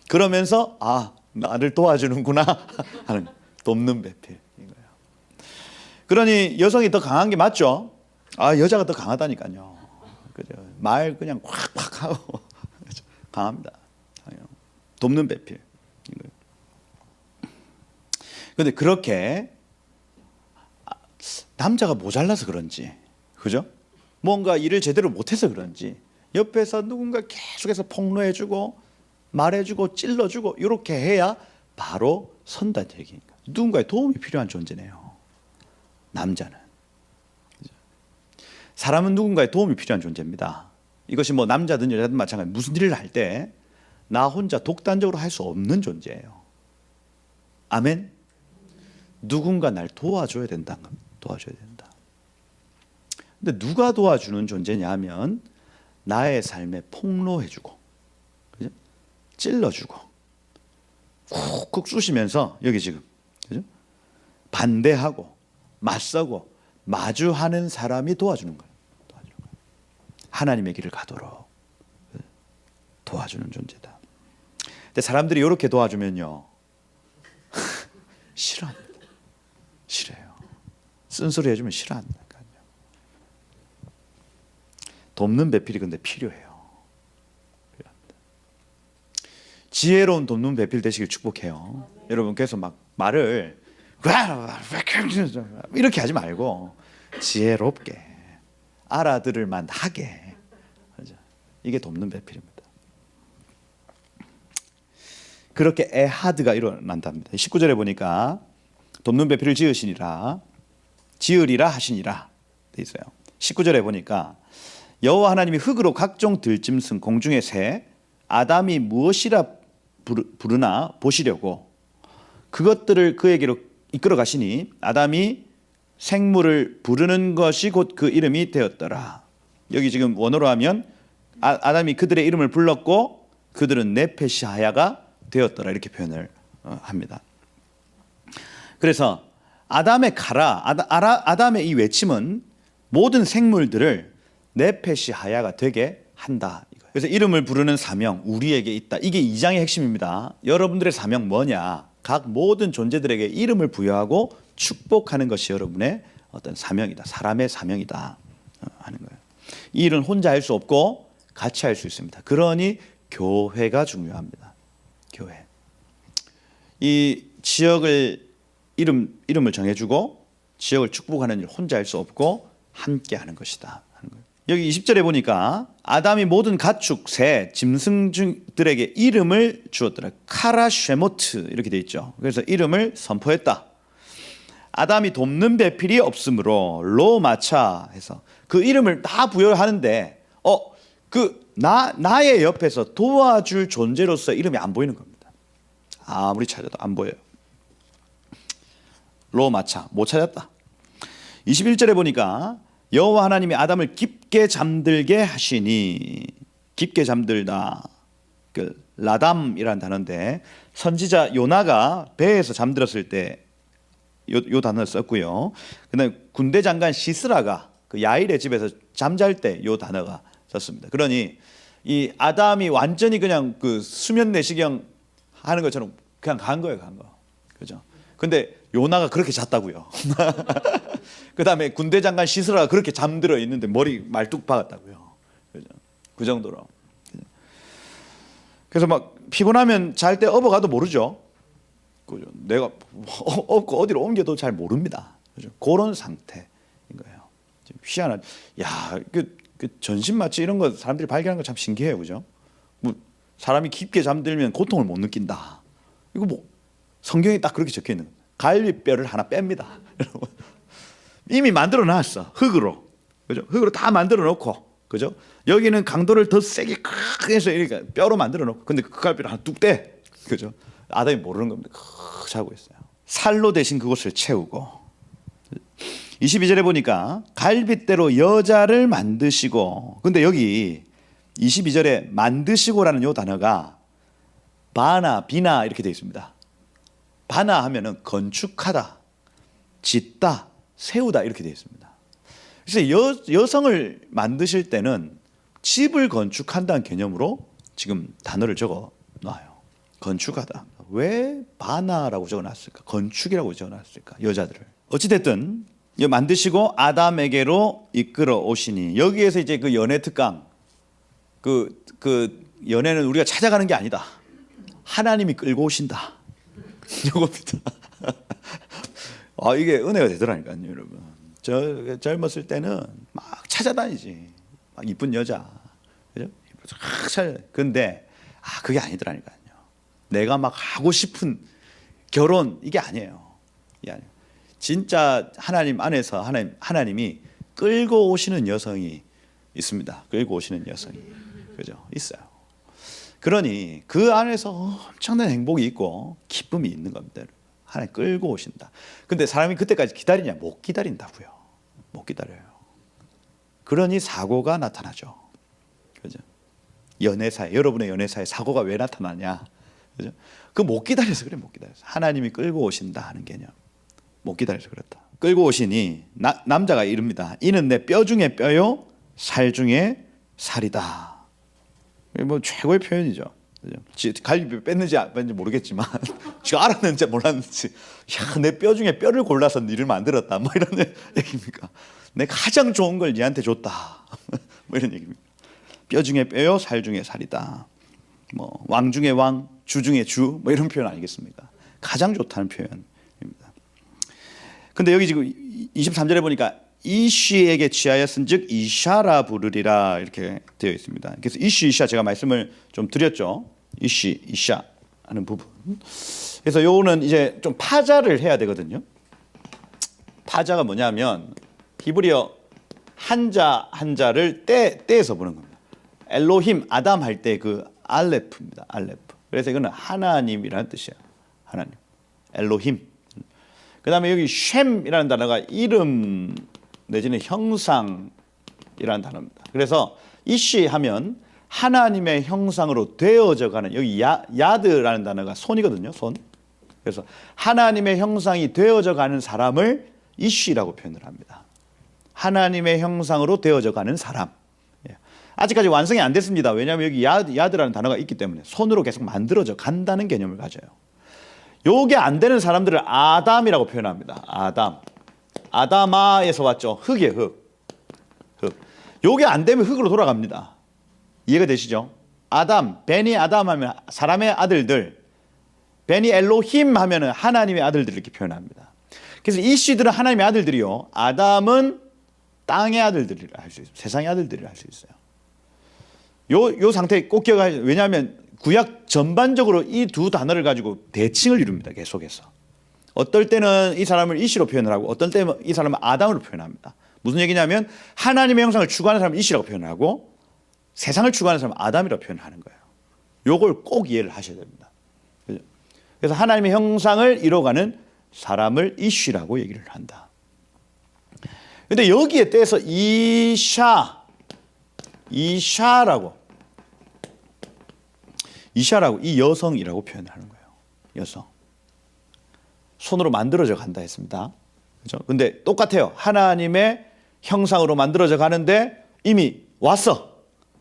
그러면서 나를 도와주는구나 하는 돕는 배필인 거예요. 그러니 여성이 더 강한 게 맞죠? 여자가 더 강하다니까요. 그죠? 말 그냥 콱콱 하고 강합니다. 돕는 배필. 그런데 그렇게 남자가 모자라서 그런지, 그죠? 뭔가 일을 제대로 못해서 그런지 옆에서 누군가 계속해서 폭로해주고 말해주고 찔러주고 이렇게 해야 바로 선다는 얘기니까. 누군가의 도움이 필요한 존재네요. 남자는. 사람은 누군가의 도움이 필요한 존재입니다. 이것이 뭐 남자든 여자든 마찬가지. 무슨 일을 할 때 나 혼자 독단적으로 할 수 없는 존재예요. 아멘. 누군가 날 도와줘야 된다. 도와줘야 된다. 근데 누가 도와주는 존재냐 하면 나의 삶에 폭로해주고, 그죠? 찔러주고, 쿡쿡 쑤시면서 여기 지금, 그죠? 반대하고 맞서고 마주하는 사람이 도와주는 거예요. 하나님의 길을 가도록 도와주는 존재다. 근데 사람들이 이렇게 도와주면요 싫어합니다. 싫어요. 쓴소리 해주면 싫어한다니까요. 돕는 배필이 근데 필요해요. 필요합니다. 지혜로운 돕는 배필 되시길 축복해요. 여러분께서 막 말을 이렇게 하지 말고 지혜롭게 알아들을 만하게, 이게 돕는 배필입니다. 그렇게 에하드가 일어난답니다. 19절에 보니까 돕는 배필을 지으리라 하시니라 돼 있어요. 19절에 보니까 여호와 하나님이 흙으로 각종 들짐승 공중의 새 아담이 무엇이라 부르나 보시려고 그것들을 그에게로 이끌어 가시니 아담이 생물을 부르는 것이 곧 그 이름이 되었더라. 여기 지금 원어로 하면 아담이 그들의 이름을 불렀고 그들은 네페시하야가 되었더라 이렇게 표현을 합니다. 그래서 아담의 가라, 아담의 이 외침은 모든 생물들을 네페시하야가 되게 한다. 그래서 이름을 부르는 사명 우리에게 있다. 이게 2장의 핵심입니다. 여러분들의 사명 뭐냐? 각 모든 존재들에게 이름을 부여하고 축복하는 것이 여러분의 어떤 사명이다. 사람의 사명이다 하는 거예요. 이 일은 혼자 할 수 없고 같이 할 수 있습니다. 그러니 교회가 중요합니다. 교회. 이 지역을 이름을 정해주고 지역을 축복하는 일 혼자 할 수 없고 함께 하는 것이다 하는 거예요. 여기 20절에 보니까 아담이 모든 가축, 새, 짐승들에게 이름을 주었더라. 카라쉐모트 이렇게 돼 있죠. 그래서 이름을 선포했다. 아담이 돕는 배필이 없으므로 로마차 해서 그 이름을 다 부여하는데 나의 옆에서 도와줄 존재로서 이름이 안 보이는 겁니다. 아무리 찾아도 안 보여요. 로마차 못 찾았다. 21절에 보니까 여호와 하나님이 아담을 깊게 잠들게 하시니 깊게 잠들다. 그 라담이라는 단어인데 선지자 요나가 배에서 잠들었을 때 요 단어를 썼고요. 그다음에 군대 장관 시스라가 그 야일의 집에서 잠잘 때 요 단어가 썼습니다. 그러니 이 아담이 완전히 그냥 그 수면 내시경 하는 것처럼 그냥 간 거예요, 간 거. 그죠? 근데 요나가 그렇게 잤다고요. 그다음에 군대 장관 시스라가 그렇게 잠들어 있는데 머리 말뚝 박았다고요. 그죠? 그 정도로. 그래서 막 피곤하면 잘 때 업어가도 모르죠. 그죠? 내가 업고 어디로 옮겨도 잘 모릅니다. 그죠? 그런 상태인 거예요. 희한한. 야, 그 전신 마취 이런 거 사람들이 발견한 거 참 신기해요, 그죠? 뭐 사람이 깊게 잠들면 고통을 못 느낀다. 이거 뭐 성경에 딱 그렇게 적혀 있는 거예요. 갈비뼈를 하나 뺍니다. 이미 만들어 놨어. 흙으로. 그죠? 흙으로 다 만들어 놓고. 그죠? 여기는 강도를 더 세게 크게 해서 이렇게 뼈로 만들어 놓고. 근데 그 갈비를 하나 뚝 떼. 그죠? 아담이 모르는 겁니다. 자고 있어요. 살로 대신 그곳을 채우고. 22절에 보니까 갈빗대로 여자를 만드시고. 근데 여기 22절에 만드시고라는 요 단어가 바나, 비나 이렇게 되어 있습니다. 바나 하면은 건축하다, 짓다, 세우다 이렇게 되어 있습니다. 그래서 여성을 만드실 때는 집을 건축한다는 개념으로 지금 단어를 적어 놔요. 건축하다. 왜 바나라고 적어놨을까? 건축이라고 적어놨을까? 여자들을. 어찌됐든 만드시고 아담에게로 이끌어 오시니 여기에서 이제 그 연애 특강 그 연애는 우리가 찾아가는 게 아니다. 하나님이 끌고 오신다. 이겁니다. 이게 은혜가 되더라니까요, 여러분. 저 젊었을 때는 막 찾아다니지. 막 이쁜 여자, 그죠? 막 찾아. 근데 그게 아니더라니까요. 내가 막 하고 싶은 결혼 이게 아니에요. 이게 아니에요. 진짜 하나님 안에서 하나님이 끌고 오시는 여성이 있습니다. 끌고 오시는 여성이, 그죠? 있어요. 그러니 그 안에서 엄청난 행복이 있고 기쁨이 있는 겁니다. 하나님 끌고 오신다. 근데 사람이 그때까지 기다리냐? 못 기다린다고요. 못 기다려요. 그러니 사고가 나타나죠. 그죠? 연애사에, 여러분의 연애사에 사고가 왜 나타나냐? 그죠? 그 못 기다려서 그래, 못 기다려서. 하나님이 끌고 오신다 하는 개념. 못 기다려서 그렇다. 끌고 오시니 남자가 이릅니다. 이는 내 뼈 중에 뼈요, 살 중에 살이다. 뭐 최고의 표현이죠. 갈비뼈 뺐는지 안 뺐는지 모르겠지만 지가 알았는지 몰랐는지 내 뼈 중에 뼈를 골라서 니를 만들었다 뭐 이런 얘기입니까? 내가 가장 좋은 걸 니한테 줬다 뭐 이런 얘기입니다. 뼈 중에 뼈요, 살 중에 살이다. 뭐 왕 중에 왕, 주 중에 주 뭐 이런 표현 아니겠습니까? 가장 좋다는 표현입니다. 근데 여기 지금 23절에 보니까 이쉬에게 취하였은즉 이샤라 부르리라 이렇게 되어 있습니다. 그래서 이샤 제가 말씀을 좀 드렸죠. 이샤 하는 부분. 그래서 요거는 이제 좀 파자를 해야 되거든요. 파자가 뭐냐면 히브리어 한자를 떼서 보는 겁니다. 엘로힘 아담 할 때 그 알레프입니다. 알레프. 그래서 이거는 하나님이라는 뜻이에요. 하나님. 엘로힘. 그다음에 여기 쉔이라는 단어가 이름 내지는 형상이라는 단어입니다. 그래서 이시 하면 하나님의 형상으로 되어져가는, 여기 야드라는 단어가 손이거든요. 손. 그래서 하나님의 형상이 되어져가는 사람을 이쉬라고 표현을 합니다. 하나님의 형상으로 되어져가는 사람. 아직까지 완성이 안 됐습니다. 왜냐하면 여기 야드라는 단어가 있기 때문에 손으로 계속 만들어져 간다는 개념을 가져요. 요게 안 되는 사람들을 아담이라고 표현합니다. 아담아에서 왔죠. 흙이에요. 흙. 요게 안 되면 흙으로 돌아갑니다. 이해가 되시죠? 베니 아담 하면 사람의 아들들, 베니 엘로힘 하면은 하나님의 아들들 이렇게 표현합니다. 그래서 이씨들은 하나님의 아들들이요, 아담은 땅의 아들들이라 할 수 있어요. 세상의 아들들이라 할 수 있어요. 요 상태 꼭 기억하세요. 왜냐하면 구약 전반적으로 이 두 단어를 가지고 대칭을 이룹니다. 계속해서. 어떨 때는 이 사람을 이씨로 표현을 하고 어떨 때는 이 사람을 아담으로 표현합니다. 무슨 얘기냐면 하나님의 형상을 추구하는 사람은 이씨라고 표현하고 세상을 추구하는 사람은 아담이라고 표현하는 거예요. 요걸 꼭 이해를 하셔야 됩니다. 그래서 하나님의 형상을 이뤄가는 사람을 이씨라고 얘기를 한다. 근데 여기에 떼서 이샤라고 이 여성이라고 표현하는 거예요. 여성. 손으로 만들어져 간다 했습니다. 그렇죠? 근데 똑같아요. 하나님의 형상으로 만들어져 가는데 이미 왔어.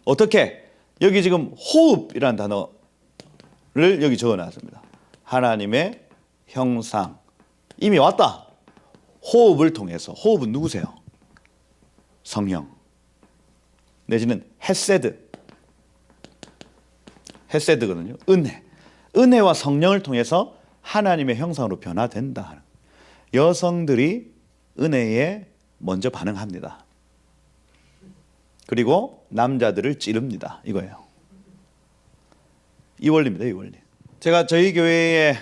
어떻게? 여기 지금 호흡이라는 단어를 여기 적어 놨습니다. 하나님의 형상. 이미 왔다. 호흡을 통해서. 호흡은 누구세요? 성령. 내지는 헤세드거든요. 은혜와 성령을 통해서 하나님의 형상으로 변화된다. 여성들이 은혜에 먼저 반응합니다. 그리고 남자들을 찌릅니다. 이거예요. 이 원리입니다. 이 원리. 제가 저희 교회의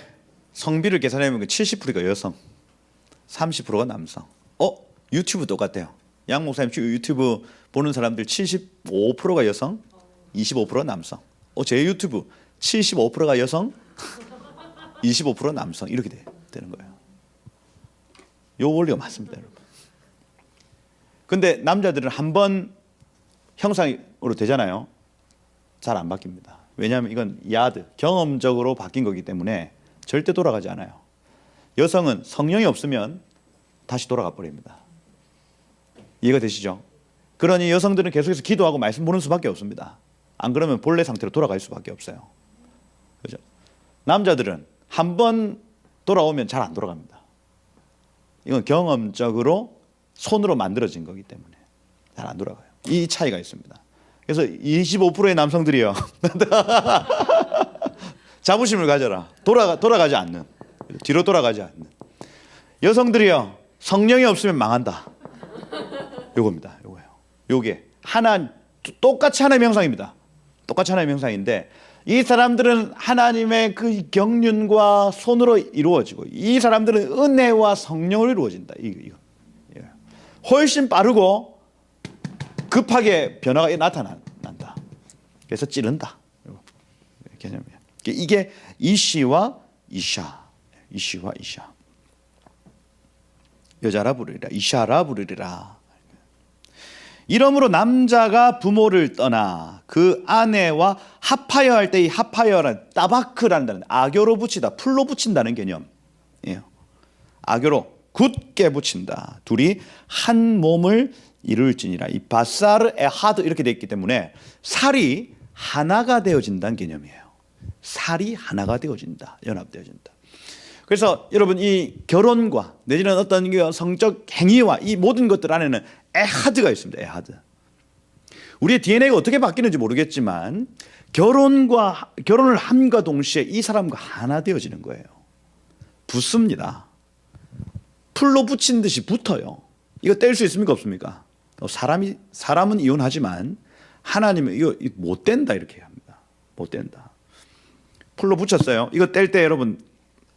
성비를 계산해보면 70%가 여성, 30%가 남성. 유튜브 똑같아요. 양 목사님 유튜브 보는 사람들 75%가 여성, 25%가 남성. 제 유튜브 75%가 여성, 25% 남성. 이렇게 되는 거예요. 요 원리가 맞습니다, 여러분. 근데 남자들은 한 번 형상으로 되잖아요. 잘 안 바뀝니다. 왜냐하면 이건 경험적으로 바뀐 거기 때문에 절대 돌아가지 않아요. 여성은 성령이 없으면 다시 돌아가 버립니다. 이해가 되시죠? 그러니 여성들은 계속해서 기도하고 말씀 보는 수밖에 없습니다. 안 그러면 본래 상태로 돌아갈 수밖에 없어요. 그죠? 남자들은 한 번 돌아오면 잘 안 돌아갑니다. 이건 경험적으로 손으로 만들어진 거기 때문에 잘 안 돌아가요. 이 차이가 있습니다. 그래서 25%의 남성들이요. 자부심을 가져라. 돌아가지 않는. 뒤로 돌아가지 않는. 여성들이요. 성령이 없으면 망한다. 요겁니다. 요거예요. 요게 똑같이 하나님의 형상입니다. 똑같이 하나님의 형상인데 이 사람들은 하나님의 그 경륜과 손으로 이루어지고 이 사람들은 은혜와 성령으로 이루어진다. 이거. 훨씬 빠르고 급하게 변화가 나타난다. 그래서 찌른다. 개념이에요. 이게 이시와 이샤. 여자라 부르리라. 이샤라 부르리라. 이러므로 남자가 부모를 떠나 그 아내와 합하여 할 때 이 합하여란 따바크라는 단어는 악교로 붙이다, 풀로 붙인다는 개념이에요. 악교로 굳게 붙인다. 둘이 한 몸을 이룰지니라. 이 바사르 에하드 이렇게 되어 있기 때문에 살이 하나가 되어진다는 개념이에요. 살이 하나가 되어진다. 연합되어진다. 그래서 여러분 이 결혼과 내지는 어떤 성적 행위와 이 모든 것들 안에는 에하드가 있습니다. 에하드. 우리의 DNA가 어떻게 바뀌는지 모르겠지만 결혼을 함과 동시에 이 사람과 하나 되어지는 거예요. 붙습니다. 풀로 붙인 듯이 붙어요. 이거 뗄 수 있습니까? 없습니까? 사람은 이혼하지만 하나님은 이거 못 된다 이렇게 합니다. 못 된다. 풀로 붙였어요. 이거 뗄 때 여러분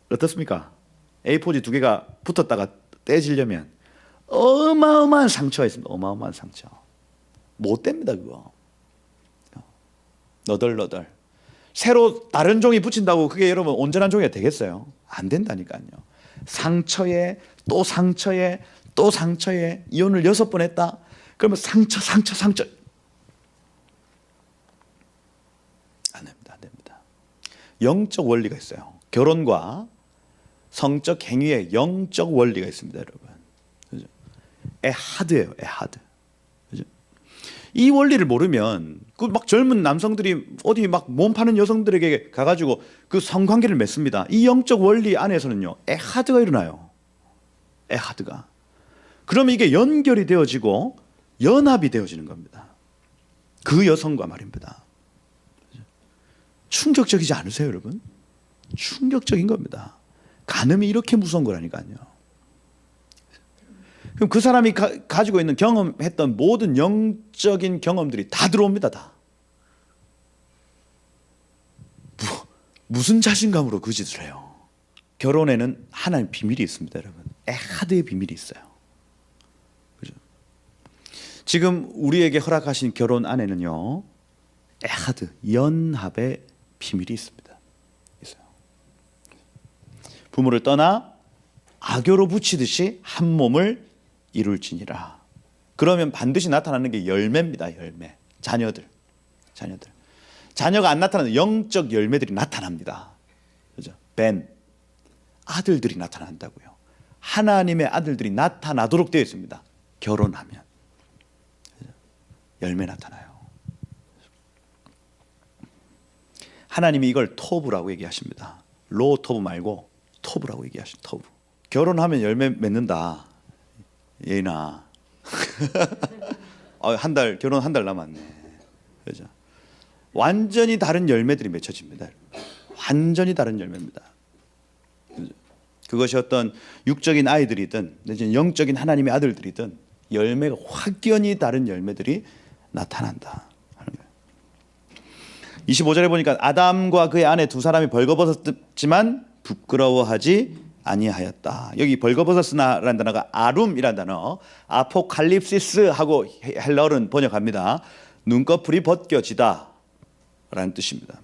어떻습니까? A4지 2개가 붙었다가 떼지려면 어마어마한 상처가 있습니다. 어마어마한 상처. 못 됩니다 그거. 너덜너덜. 새로 다른 종이 붙인다고 그게 여러분 온전한 종이가 되겠어요? 안 된다니까요. 상처에 또 상처에 또 상처에 이혼을 6번 했다. 그러면 상처. 영적 원리가 있어요. 결혼과 성적 행위에 영적 원리가 있습니다, 여러분. 그죠? 에하드예요, 에하드. 그죠? 이 원리를 모르면 그 막 젊은 남성들이 어디 막 몸 파는 여성들에게 가가지고 그 성관계를 맺습니다. 이 영적 원리 안에서는요, 에하드가 일어나요. 에하드가. 그러면 이게 연결이 되어지고 연합이 되어지는 겁니다. 그 여성과 말입니다. 충격적이지 않으세요, 여러분? 충격적인 겁니다. 간음이 이렇게 무서운 거라니까요. 그럼 그 사람이 가지고 있는 경험했던 모든 영적인 경험들이 다 들어옵니다. 다. 무슨 자신감으로 그 짓을 해요? 결혼에는 하나의 비밀이 있습니다, 여러분. 에하드의 비밀이 있어요. 그죠? 지금 우리에게 허락하신 결혼 안에는요, 에하드, 연합의 비밀이 있습니다. 있어요. 부모를 떠나 악교로 붙이듯이 한 몸을 이룰지니라. 그러면 반드시 나타나는 게 열매입니다. 열매. 자녀들. 자녀가 안 나타나는 영적 열매들이 나타납니다. 그죠? 벤. 아들들이 나타난다고요. 하나님의 아들들이 나타나도록 되어 있습니다. 결혼하면. 그죠? 열매 나타나요. 하나님이 이걸 토브라고 얘기하십니다. 로 토브 말고 토브라고 얘기하십니다. 토브. 결혼하면 열매 맺는다. 예인아. 결혼 한 달 남았네. 그죠? 완전히 다른 열매들이 맺혀집니다. 완전히 다른 열매입니다. 그죠? 그것이 어떤 육적인 아이들이든 내지는 영적인 하나님의 아들들이든 열매가 확연히 다른 열매들이 나타난다. 25절에 보니까 아담과 그의 아내 두 사람이 벌거벗었지만 부끄러워하지 아니하였다. 여기 벌거벗었으나라는 단어가 아룸이라는 단어, 아포칼립시스하고 헬라어는 번역합니다. 눈꺼풀이 벗겨지다 라는 뜻입니다.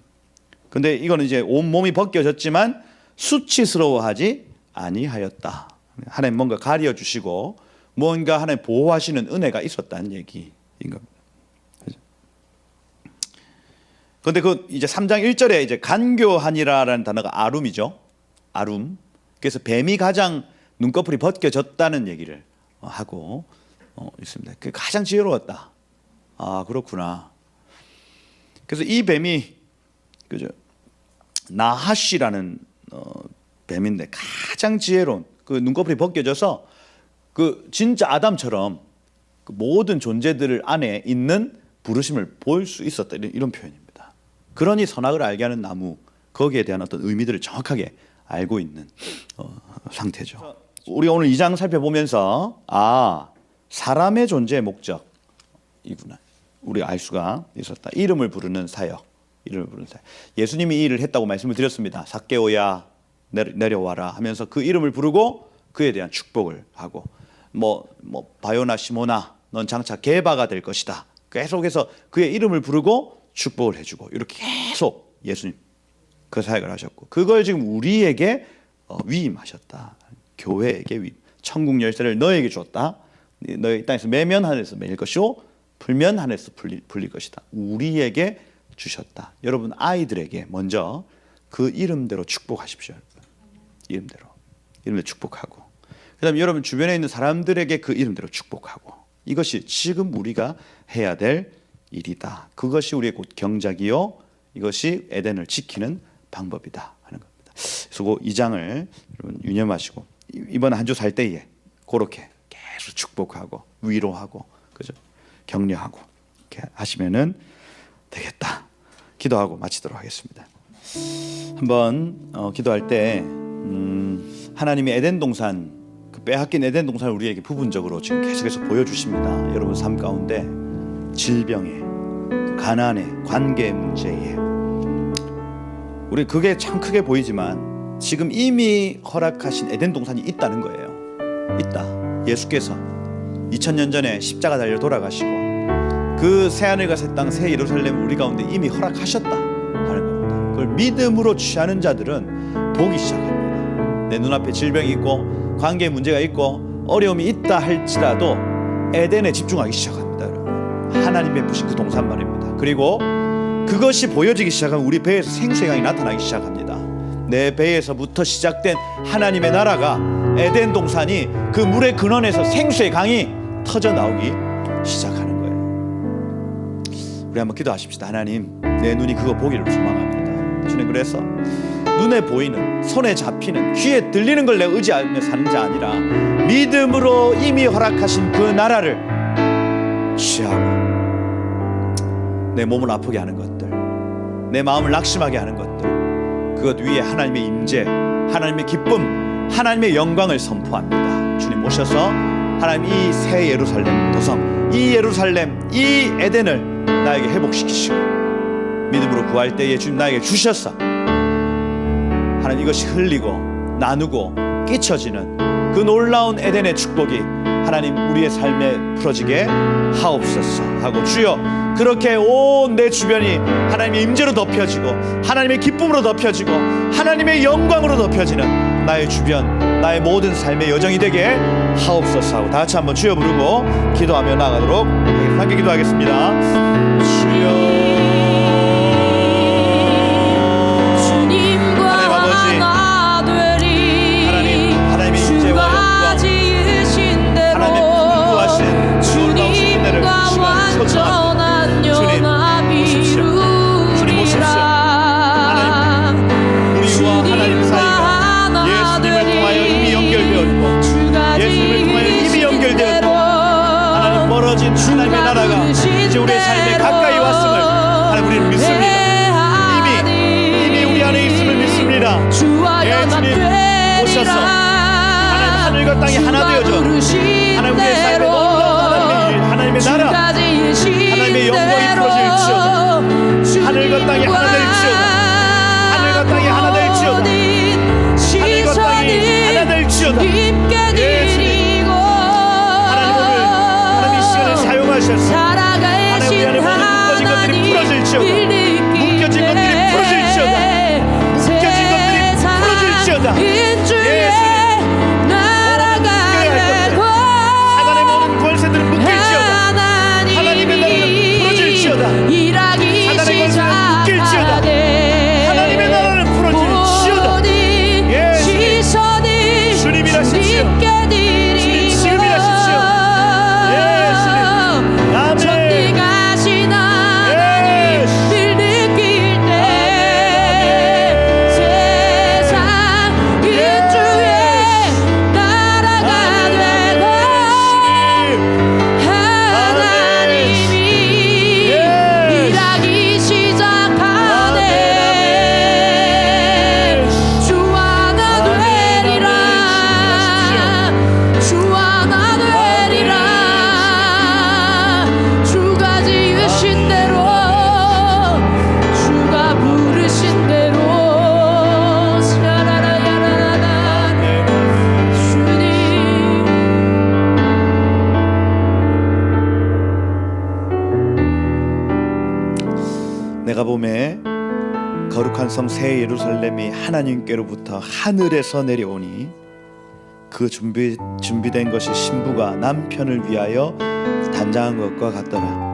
근데 이거는 이제 온몸이 벗겨졌지만 수치스러워하지 아니하였다. 하나님 뭔가 가려주시고 뭔가 하나님 보호하시는 은혜가 있었다는 얘기인 겁니다. 그런데 그 이제 3장 1절에 이제 간교하니라라는 단어가 아룸이죠. 아룸. 그래서 뱀이 가장 눈꺼풀이 벗겨졌다는 얘기를 하고 있습니다. 그게 가장 지혜로웠다. 아, 그렇구나. 그래서 이 뱀이 그죠? 나하시라는 뱀인데 가장 지혜로운 그 눈꺼풀이 벗겨져서 그 진짜 아담처럼 그 모든 존재들 안에 있는 부르심을 볼 수 있었다. 이런 표현입니다. 그러니 선악을 알게 하는 나무, 거기에 대한 어떤 의미들을 정확하게 알고 있는 상태죠. 우리가 오늘 2장 살펴보면서 사람의 존재의 목적이구나. 우리가 알 수가 있었다. 이름을 부르는 사역. 예수님이 이 일을 했다고 말씀을 드렸습니다. 삭개오야 내려와라 하면서 그 이름을 부르고 그에 대한 축복을 하고 바요나 시모나 넌 장차 게바가 될 것이다. 계속해서 그의 이름을 부르고 축복을 해주고 이렇게 계속 예수님 그 사역을 하셨고 그걸 지금 우리에게 위임하셨다. 교회에게 위임. 천국 열쇠를 너에게 줬다. 너희 땅에서 매면 하늘에서 매일 것이요 풀면 하늘에서 풀릴 것이다. 우리에게 주셨다. 여러분 아이들에게 먼저 그 이름대로 축복하십시오. 이름대로 축복하고 그다음에 여러분 주변에 있는 사람들에게 그 이름대로 축복하고 이것이 지금 우리가 해야 될 일이다. 그것이 우리의 곧 경작이요 이것이 에덴을 지키는 방법이다 하는 겁니다. 그래서 그 2장을 여러분 유념하시고 이번 한 주 살 때에 그렇게 계속 축복하고 위로하고 그죠? 격려하고 이렇게 하시면은 되겠다. 기도하고 마치도록 하겠습니다. 한번 기도할 때 하나님이 에덴 동산 그 빼앗긴 에덴 동산을 우리에게 부분적으로 지금 계속해서 보여주십니다. 여러분 삶 가운데 질병에 가난에 관계 문제에 우리 그게 참 크게 보이지만 지금 이미 허락하신 에덴 동산이 있다는 거예요. 있다. 예수께서 2000년 전에 십자가 달려 돌아가시고 그 새하늘과 새 땅 새 예루살렘을 우리 가운데 이미 허락하셨다 하는 겁니다. 그걸 믿음으로 취하는 자들은 보기 시작합니다. 내 눈앞에 질병이 있고 관계에 문제가 있고 어려움이 있다 할지라도 에덴에 집중하기 시작합니다. 여러분. 하나님 베푸신 그 동산 말입니다. 그리고 그것이 보여지기 시작하면 우리 배에서 생수의 강이 나타나기 시작합니다. 내 배에서부터 시작된 하나님의 나라가 에덴 동산이 그 물의 근원에서 생수의 강이 터져 나오기 시작하는 거예요. 우리 한번 기도하십시다. 하나님, 내 눈이 그거 보기를 소망합니다. 주님, 그래서 눈에 보이는, 손에 잡히는, 귀에 들리는 걸 내가 의지하며 사는 자 아니라 믿음으로 이미 허락하신 그 나라를 취하고 내 몸을 아프게 하는 것들, 내 마음을 낙심하게 하는 것들, 그것 위에 하나님의 임재, 하나님의 기쁨, 하나님의 영광을 선포합니다. 주님 모셔서 하나님 이 새 예루살렘 도성, 이 예루살렘, 이 에덴을 나에게 회복시키시고 믿음으로 구할 때에 주님 나에게 주셔서 하나님 이것이 흘리고 나누고 끼쳐지는 그 놀라운 에덴의 축복이 하나님 우리의 삶에 풀어지게 하옵소서 하고, 주여 그렇게 온 내 주변이 하나님의 임재로 덮여지고 하나님의 기쁨으로 덮여지고 하나님의 영광으로 덮여지는 나의 주변, 나의 모든 삶의 여정이 되게 하옵소서 하고, 다 같이 한번 주여 부르고 기도하며 나가도록 함께 기도하겠습니다. 주여, 하나님의 나라가 이제 우리의 삶에 가까이 왔음을 하나님 우리는 믿습니다. 이미 우리 안에 있음을 믿습니다. 예, 주님 오셔서 하나님 하늘과 땅이 하나 되어져 하나님 우리의 삶에 놀라운 하나님의 나라, 하나님의 영광이 풀어질지어다. 하늘과 땅이 하나 될지어다. 하늘과 땅이 하나 될지어다. 하늘과 땅이 하나 될지어다. 예, 주님 하나님 오늘 하나님 이 시간을 사용하셔서 하나님 우리 안에 모든 묶어진 것들이 풀어질지어다. 묶여진 것들이 풀어질지어다. 묶여진 것들이 풀어질지어다. 예, 주님 사단의 모든 권세들은 묶일지어다. 하나님의 나라는 풀어질지어다. 사단의 권세는 묶일지어다. 하나님의 나라는 풀어질지어다. 예, 주님 주님 일하십시오. 주님 지금 일하십시오. 예, 주님 아멘. 내가 봄에 거룩한 성 새 예루살렘이 하나님께로부터 하늘에서 내려오니 그 준비된 것이 신부가 남편을 위하여 단장한 것과 같더라.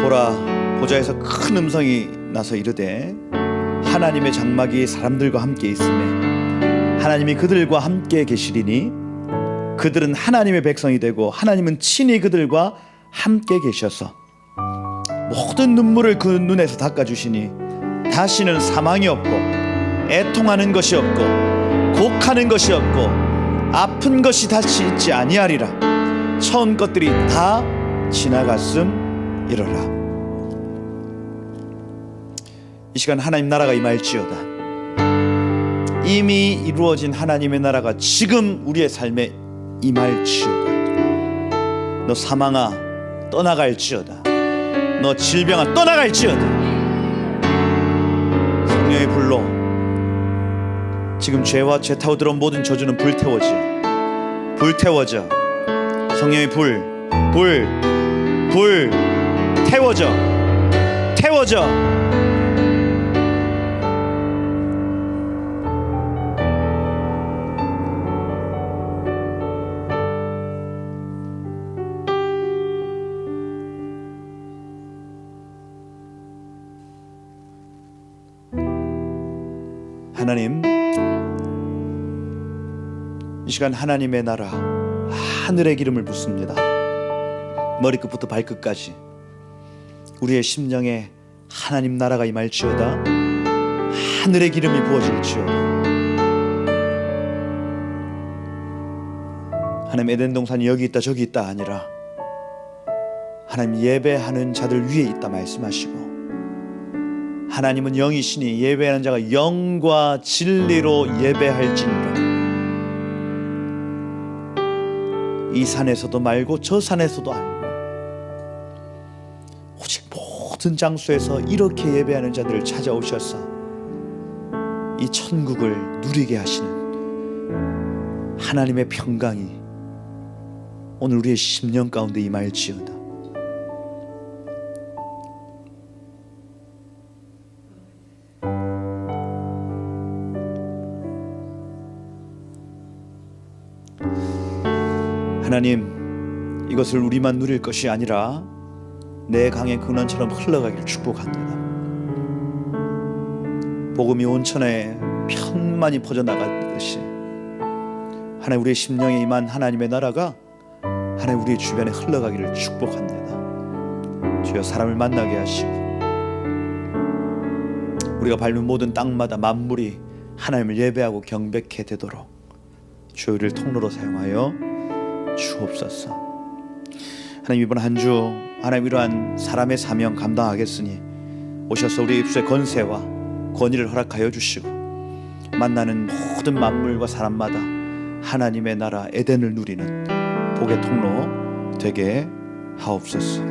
보라, 보좌에서 큰 음성이 나서 이르되 하나님의 장막이 사람들과 함께 있으매 하나님이 그들과 함께 계시리니 그들은 하나님의 백성이 되고 하나님은 친히 그들과 함께 계셔서 모든 눈물을 그 눈에서 닦아주시니 다시는 사망이 없고 애통하는 것이 없고 곡하는 것이 없고 아픈 것이 다시 있지 아니하리라. 처음 것들이 다 지나갔음이로라. 이 시간 하나님 나라가 임할지어다. 이미 이루어진 하나님의 나라가 지금 우리의 삶에 임할지어다. 너 사망아 떠나갈지어다. 너 질병아 떠나갈지어다. 성령의 불로 지금 죄와 죄 타고 들어온 모든 저주는 불태워져. 불태워져. 성령의 불 태워져. 태워져. 하나님, 이 시간 하나님의 나라, 하늘의 기름을 붓습니다. 머리끝부터 발끝까지 우리의 심령에 하나님 나라가 임할지어다. 하늘의 기름이 부어질지어다. 하나님, 에덴 동산이 여기 있다 저기 있다 아니라 하나님, 예배하는 자들 위에 있다 말씀하시고, 하나님은 영이시니 예배하는 자가 영과 진리로 예배할지니라. 이 산에서도 말고 저 산에서도 알고 오직 모든 장소에서 이렇게 예배하는 자들을 찾아오셔서 이 천국을 누리게 하시는 하나님의 평강이 오늘 우리의 심령 가운데 임할지어다. 하나님, 이것을 우리만 누릴 것이 아니라 내 강의 근원처럼 흘러가기를 축복합니다. 복음이 온천에 편만히 퍼져나가듯이 하나님, 우리의 심령에 임한 하나님의 나라가 하나님 우리의 주변에 흘러가기를 축복합니다. 주여, 사람을 만나게 하시고 우리가 밟는 모든 땅마다 만물이 하나님을 예배하고 경배케 되도록 주여, 우리를 통로로 사용하여 주옵소서. 하나님, 이번 한 주 하나님 이러한 사람의 사명 감당하겠으니 오셔서 우리 입술의 건세와 권위를 허락하여 주시고 만나는 모든 만물과 사람마다 하나님의 나라 에덴을 누리는 복의 통로 되게 하옵소서.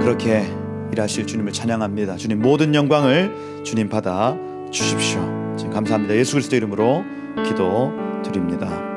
그렇게 일하실 주님을 찬양합니다. 주님, 모든 영광을 주님 받아 주십시오. 지금 감사합니다. 예수 그리스도 이름으로 기도드립니다.